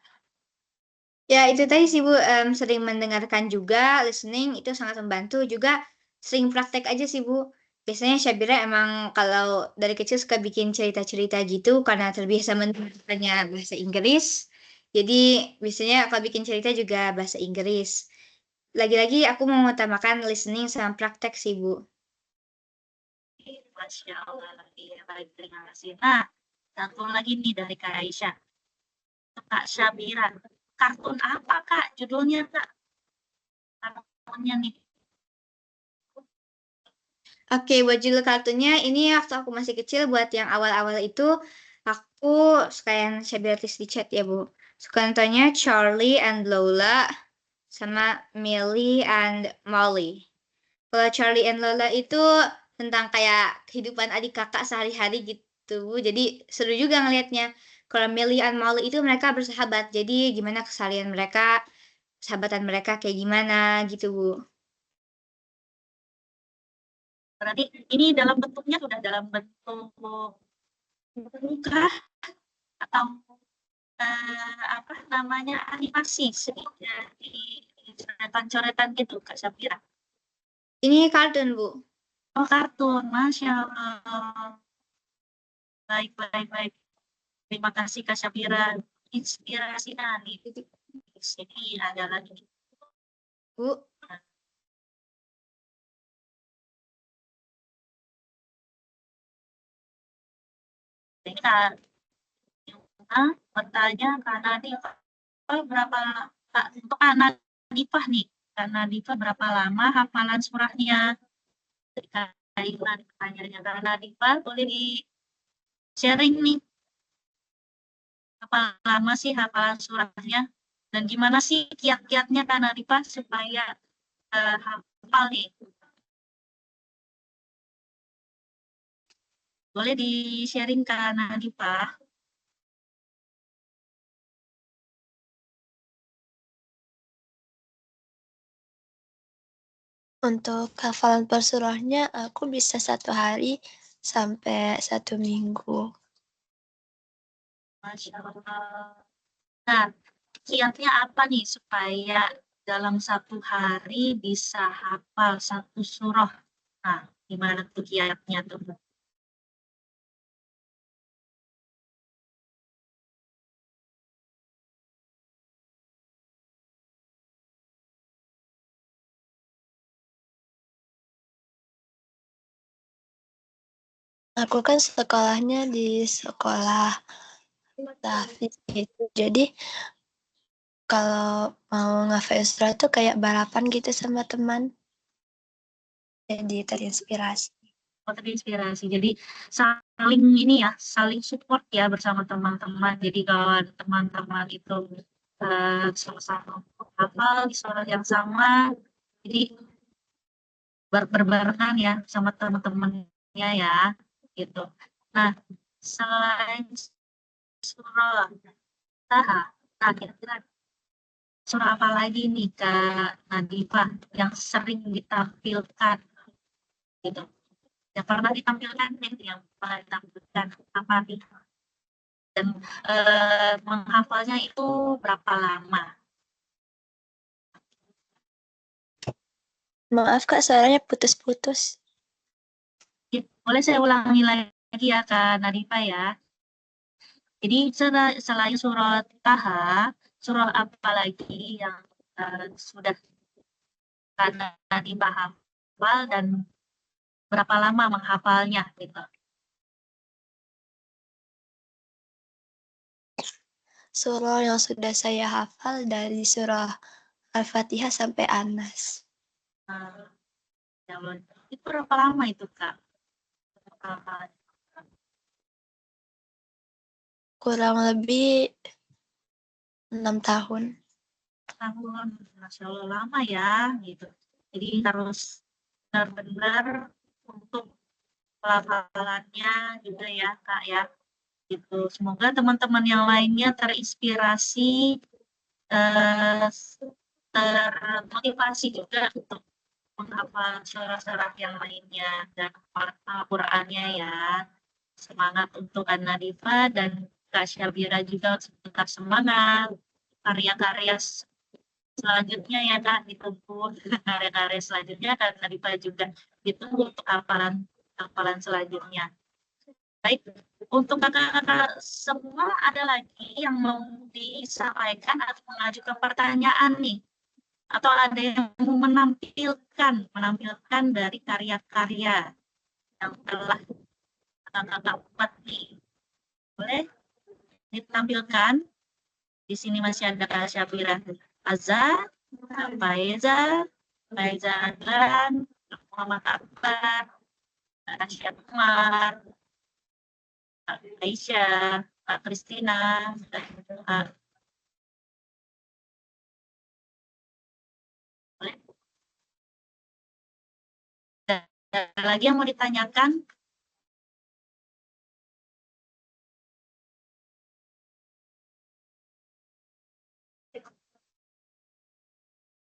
Ya itu tadi sih Bu, sering mendengarkan juga, listening itu sangat membantu. Juga sering praktek aja sih Bu. Biasanya Syabira emang kalau dari kecil suka bikin cerita-cerita gitu karena terbiasa mendengarkannya bahasa Inggris. Jadi biasanya kalau bikin cerita juga bahasa Inggris. lagi-lagi aku mengutamakan listening sama praktek sih, Bu. Masya Allah. Iya, baik, terima kasih. Nah, satu lagi nih dari Kak Aisyah. Kak Syabira. Kartun apa, Kak? Judulnya, Kak? Kartunnya nih. Oke, buat judul kartunya ini waktu aku masih kecil buat yang awal-awal itu aku suka yang Syabira tulis di chat ya, Bu. Suka nontonnya Charlie and Lola sama Millie and Molly. Kalau Charlie and Lola itu tentang kayak kehidupan adik kakak sehari-hari gitu, Bu. Jadi seru juga ngelihatnya. Kalau Millie and Molly itu mereka bersahabat. Jadi gimana keseharian mereka, persahabatan mereka kayak gimana gitu, Bu. Berarti ini dalam bentuknya sudah dalam bentuk buka atau apa namanya animasi di coretan-coretan gitu, Kak Syabira. Ini kartun, Bu. Oh, kartun. Masya Allah. Baik, baik, baik. Terima kasih Kak Syabira. Inspirasi nih. Di sini ada lagi. Bu. Kita bertanya karena di berapa untuk anak Dipah nih. Karena Dipah berapa lama hafalan surahnya? Kaitan pertanyaannya karena Dipah boleh di sharing nih. Berapa lama sih hafalan surahnya? Dan gimana sih kiat-kiatnya karena Dipah supaya hafal nih? Boleh di-sharing ke Nadifah? Untuk hafalan per surahnya, aku bisa 1 hari sampai 1 minggu. Masya Allah. Nah, kiatnya apa nih supaya dalam 1 hari bisa hafal 1 surah? Nah, gimana tuh kiatnya tuh? Aku kan sekolahnya di sekolah tahfiz gitu. Jadi kalau mau ngafalin surah tuh kayak balapan gitu sama teman. Jadi terinspirasi. Terinspirasi. Jadi saling ini ya, saling support ya bersama teman-teman. Jadi kalau teman-teman itu sama-sama hafal di surah yang sama, jadi berbarengan ya sama teman-temannya ya, gitu. Nah, selain surah Taha, nah kira-kira surah apa lagi nih Kak Nadifah yang sering ditampilkan gitu? Yang pernah ditampilkan yang pernah ditampilkan apa nih? Dan menghafalnya itu berapa lama? Maaf Kak, suaranya putus-putus. Boleh saya ulangi lagi ya Kak Nadifah ya. Jadi selain surat Taha, surah apa lagi yang sudah karena dihafal dan berapa lama menghafalnya gitu? Surah yang sudah saya hafal dari surah Al-Fatihah sampai Anas. Itu berapa lama itu Kak? Kurang lebih 6 tahun. Tahun, Masya Allah lama ya gitu. Jadi harus benar-benar untuk pelafalannya juga ya Kak ya. Gitu. Semoga teman-teman yang lainnya terinspirasi, termotivasi juga untuk menghafal surah-surah yang lainnya dan Al-Qur'annya ya. Semangat untuk An-Nadifa dan Kak Syabira juga tetap semangat. Karya-karya selanjutnya ya Kak ditunggu karya-karya selanjutnya Kak Nadifa juga ditunggu untuk hafalan selanjutnya. Baik, untuk kakak-kakak semua ada lagi yang mau disampaikan atau mengajukan pertanyaan nih Atau ada yang mau menampilkan dari karya-karya yang telah kakak buat nih. Boleh ditampilkan? Di sini masih ada Kak Syafira Azza, Kak Faiza Adlan, Muhammad Akbar, Kak Asyad Umar, Kak Aisyah, Kak Kristina, dan Kak. Boleh. Ada lagi yang mau ditanyakan?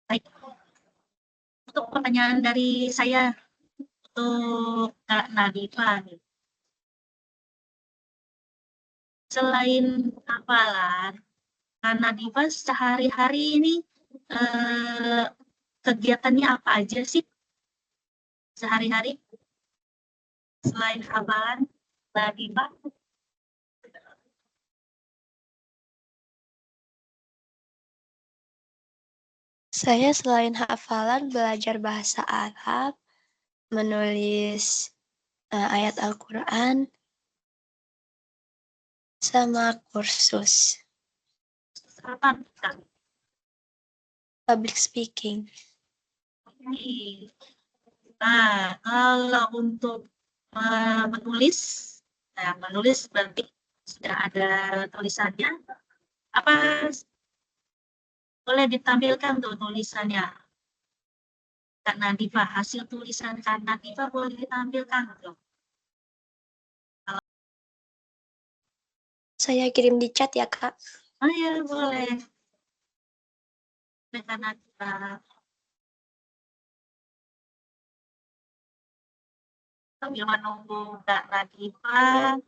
Baik. Untuk pertanyaan dari saya untuk Kak Nadifa, selain hafalan, Kak Nadifa sehari-hari ini kegiatannya apa aja sih sehari-hari selain hafalan, Nadifa? Saya selain hafalan belajar bahasa Arab, menulis ayat Al-Quran, sama kursus Apa, Kak? public speaking. Nah, kalau untuk menulis, nah menulis berarti sudah ada tulisannya. Apa boleh ditampilkan tuh tulisannya? Kak Nadifa, hasil tulisan Kak Nadifa boleh ditampilkan tuh. Saya kirim di chat ya, Kak. Oh ya, boleh. Kak Nadifa. Sambil menunggu Kak Nadifa,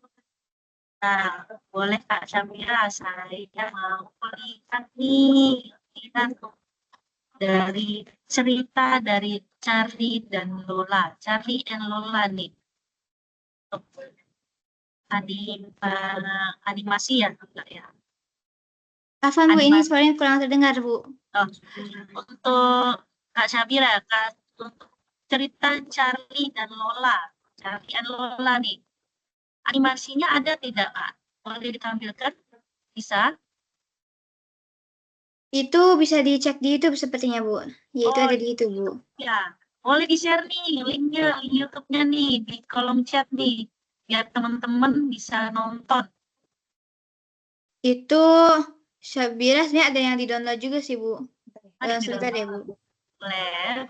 nah, boleh Kak Syamira, saya mau melihat nih, dari cerita dari Charlie dan Lola. Charlie dan Lola nih. Animasi ya, Kak ya. Afwan Bu, ini suaranya kurang terdengar Bu. Oh, untuk Kak Syabira, Kak, untuk cerita Charlie dan Lola. Charlie dan Lola nih. Animasinya ada tidak, Kak? Boleh ditampilkan? Bisa? Itu bisa dicek di YouTube sepertinya Bu. Ya itu ada di YouTube Bu. Ya, boleh di-share nih linknya, link YouTube-nya nih di kolom chat nih, biar teman-teman bisa nonton. Itu Syabira sebenarnya ada yang di-download juga sih Bu. Sebentar ya Bu.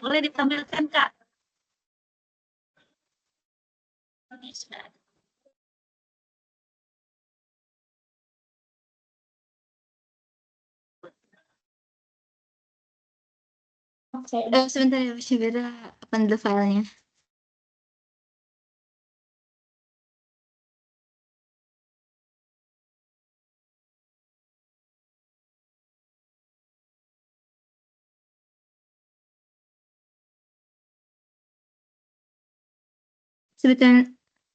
Boleh ditampilkan Kak. Sebentar ya Syabira, open dulu filenya.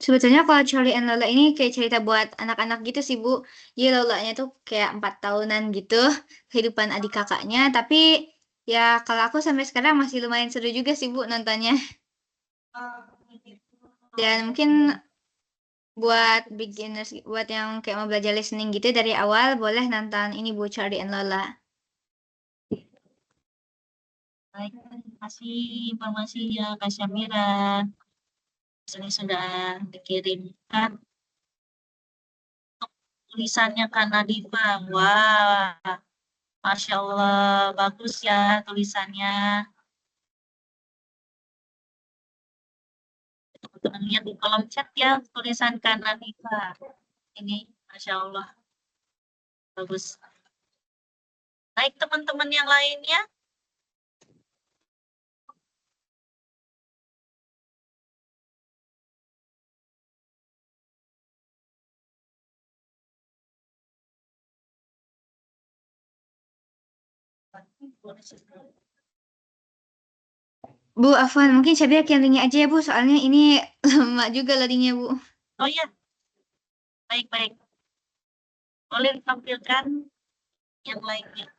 Sebetulnya kalau Charlie and Lola ini kayak cerita buat anak-anak gitu sih Bu. Jadi Lolanya tuh kayak 4 tahunan gitu, kehidupan adik kakaknya. Tapi ya kalau aku sampai sekarang masih lumayan seru juga sih Bu nontonnya. Dan mungkin buat beginners, buat yang kayak mau belajar listening gitu dari awal, boleh nonton ini Bu, Charlie and Lola. Baik, terima kasih informasinya Kak Syamira. Ini sudah dikirimkan untuk tulisannya Kak Nadifa. Wah, Masya Allah, bagus ya tulisannya. Teman-teman lihat di kolom chat ya tulisan Kak Nadifa. Ini, Masya Allah, bagus. Baik teman-teman yang lainnya. Bu, Afwan, mungkin Syabira kirim linknya aja ya Bu, soalnya ini lama juga loadingnya Bu. Oh iya, baik-baik. Boleh ditampilkan yang lainnya.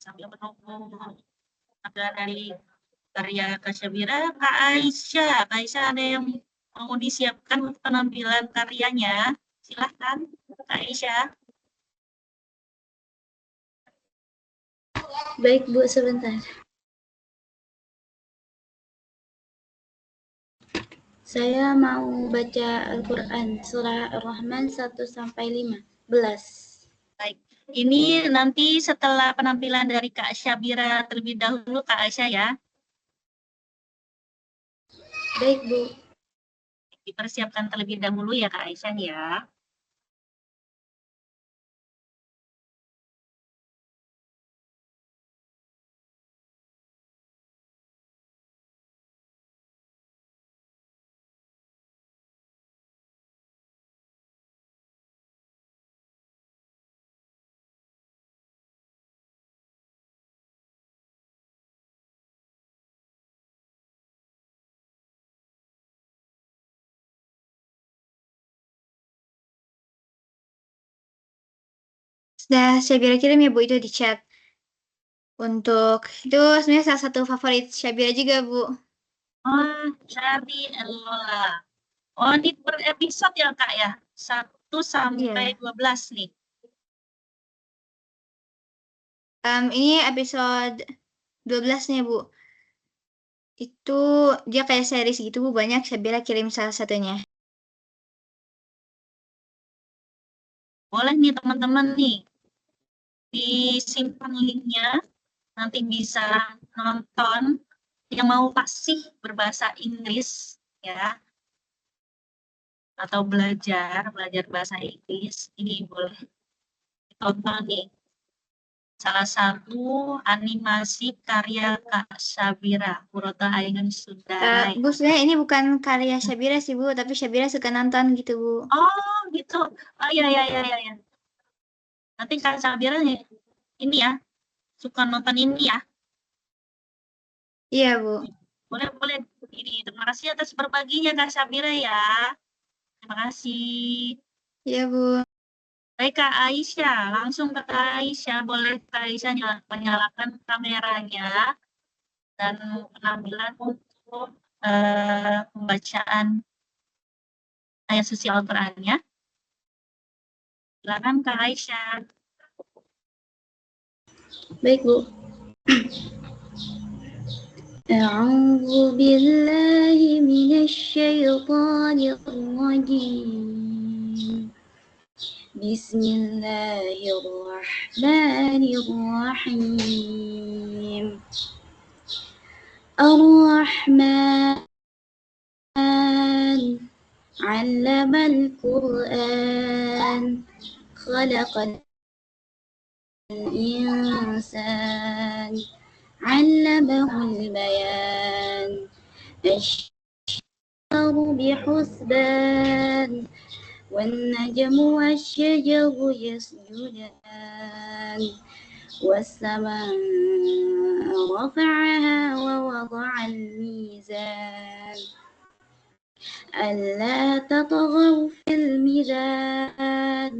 Sambil menunggu ada dari karya Kak Syabira, Kak Aisyah. Kak Aisyah ada yang mau disiapkan penampilan karyanya? Silahkan, Kak Aisyah. Baik Bu, sebentar. Saya mau baca Al-Quran, surah Ar-Rahman 1-15. Baik, ini nanti setelah penampilan dari Kak Syabira terlebih dahulu, Kak Aisyah ya. Baik Bu. Dipersiapkan terlebih dahulu ya Kak Aisyah ya. Sudah Syabira kirim ya Bu itu di chat. Untuk itu sebenarnya salah satu favorit Syabira juga Bu. Oh, Syabi Lola. Oh, ini per episode ya Kak ya? 1 sampai 12 nih. Ini episode 12 nih Bu. Itu dia kayak series gitu Bu, banyak Syabira kirim salah satunya. Boleh nih teman-teman nih. Disimpan linknya, nanti bisa nonton. Yang mau fasih berbahasa Inggris ya, atau belajar bahasa Inggris, ini boleh ditonton nih. Salah satu animasi karya Kak Syabira, Purota Ainun Sundarai. Bu, sebenarnya ini bukan karya Syabira sih Bu, tapi Syabira suka nonton gitu Bu. Oh gitu, oh ya. Nanti Kak Syabira ini ya, suka nonton ini ya. Iya Bu. Boleh. Ini, terima kasih atas berbaginya Kak Syabira ya. Terima kasih. Iya Bu. Baik Kak Aisyah, langsung ke Kak Aisyah. Boleh Kak Aisyah menyalakan kameranya dan penampilan untuk pembacaan ayat suci Al-Qurannya. Silakan Kak Aisyah. Baik Bu. A'udzu billahi minasyaitonir rajim. Bismillahirrahmanirrahim. Ar-Rahman 'allamal Qur'an khalaqal insan 'allamahul bayan ash-shajaru bihusban wan-najmu wash-shajaru yasjudan was-samaa'a rafa'aha wa wada'al mizan ألا تطغوا في الميزان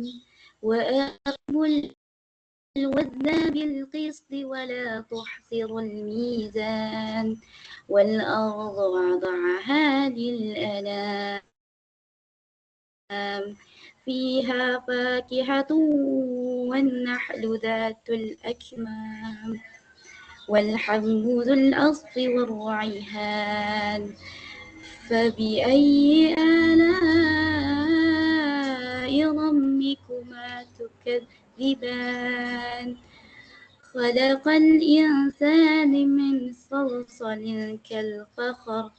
وأقيموا الوزن بالقسط ولا تخسروا الميزان والأرض وضعها للأنام فيها فاكهة والنحل ذات الأكمام والحب ذو الأصف والريحان فبأي آلاء ربكما تكذبان خلق الإنسان من صلصال كالفخر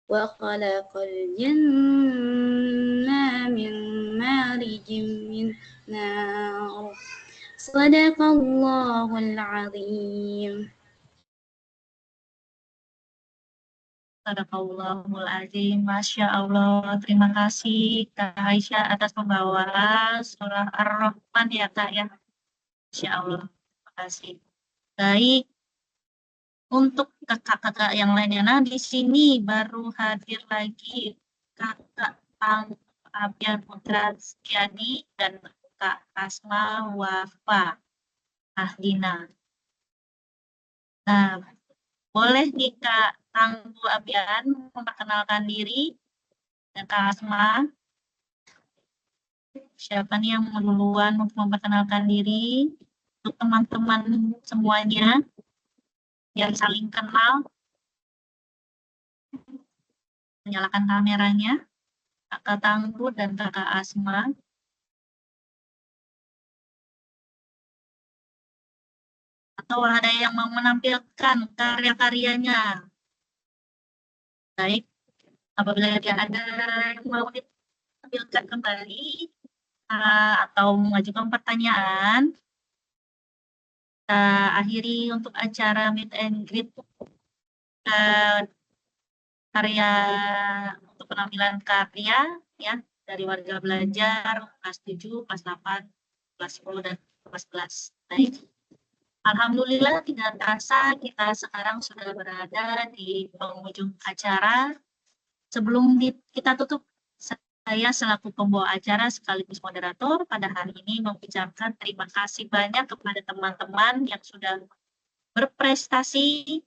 وخلق الجنة من مارج من نار صدق الله العظيم. Sadaqallahul azim. Masya Allah. Terima kasih Kak Aisyah atas pembawaan surah Ar-Rahman ya Kak ya. Masya Allah. Terima kasih. Baik. Untuk kakak-kakak yang lainnya, nah di sini baru hadir lagi Kakak Abian Putra Setiadi dan Kak Asma Wafa Ahdina. Nah, boleh nih Kak Tangguh Abian memperkenalkan diri dan Kak Asma. Siapa nih yang duluan untuk memperkenalkan diri untuk teman-teman semuanya yang saling kenal. Menyalakan kameranya, Kakak Tangguh dan Kakak Asma. Atau ada yang mau menampilkan karya-karyanya. Baik, apabila ada yang mau ditampilkan kembali atau mengajukan pertanyaan, kita akhiri untuk acara meet and greet karya untuk penampilan karya ya dari warga belajar kelas 7, kelas 8, kelas 10 dan kelas 11. Baik. Alhamdulillah tidak terasa kita sekarang sudah berada di penghujung acara. Sebelum kita tutup, saya selaku pembawa acara sekaligus moderator pada hari ini mengucapkan terima kasih banyak kepada teman-teman yang sudah berpresentasi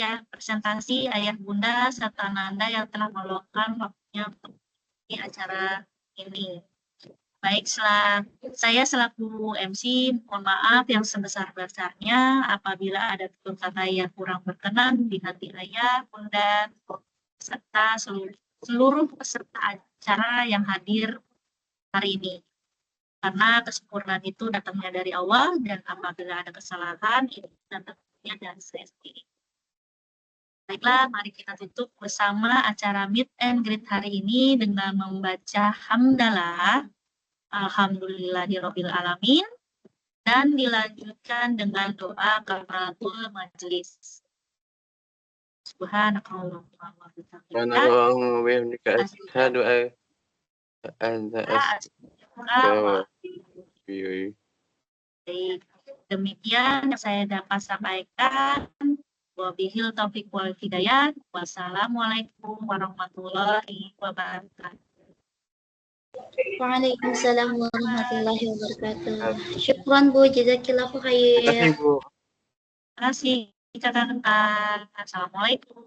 ya, presentasi ayah bunda serta Nanda yang telah meluangkan waktunya untuk di acara ini. Baik, saya selaku MC, mohon maaf yang sebesar-besarnya apabila ada tutur kata yang kurang berkenan di hati ayah, bunda, serta seluruh peserta acara yang hadir hari ini. Karena kesempurnaan itu datangnya dari Allah, dan apabila ada kesalahan, itu datangnya dari saya sendiri. Baiklah, mari kita tutup bersama acara Meet and Greet hari ini dengan membaca hamdalah. Alhamdulillahirabbil alamin, dan dilanjutkan dengan doa kafaratul majelis. Subhanakallahumma wa bihamdika asyhadu an la ilaha illa anta. Demikian yang saya dapat sampaikan. Wabihil taufiq wal hidayah. Wassalamualaikum warahmatullahi wabarakatuh. Waalaikumsalam warahmatullahi wabarakatuh. Syukran Bu, jazakillahu khair. Terima kasih Bu. Terima kasih kakak-kakak. Assalamualaikum.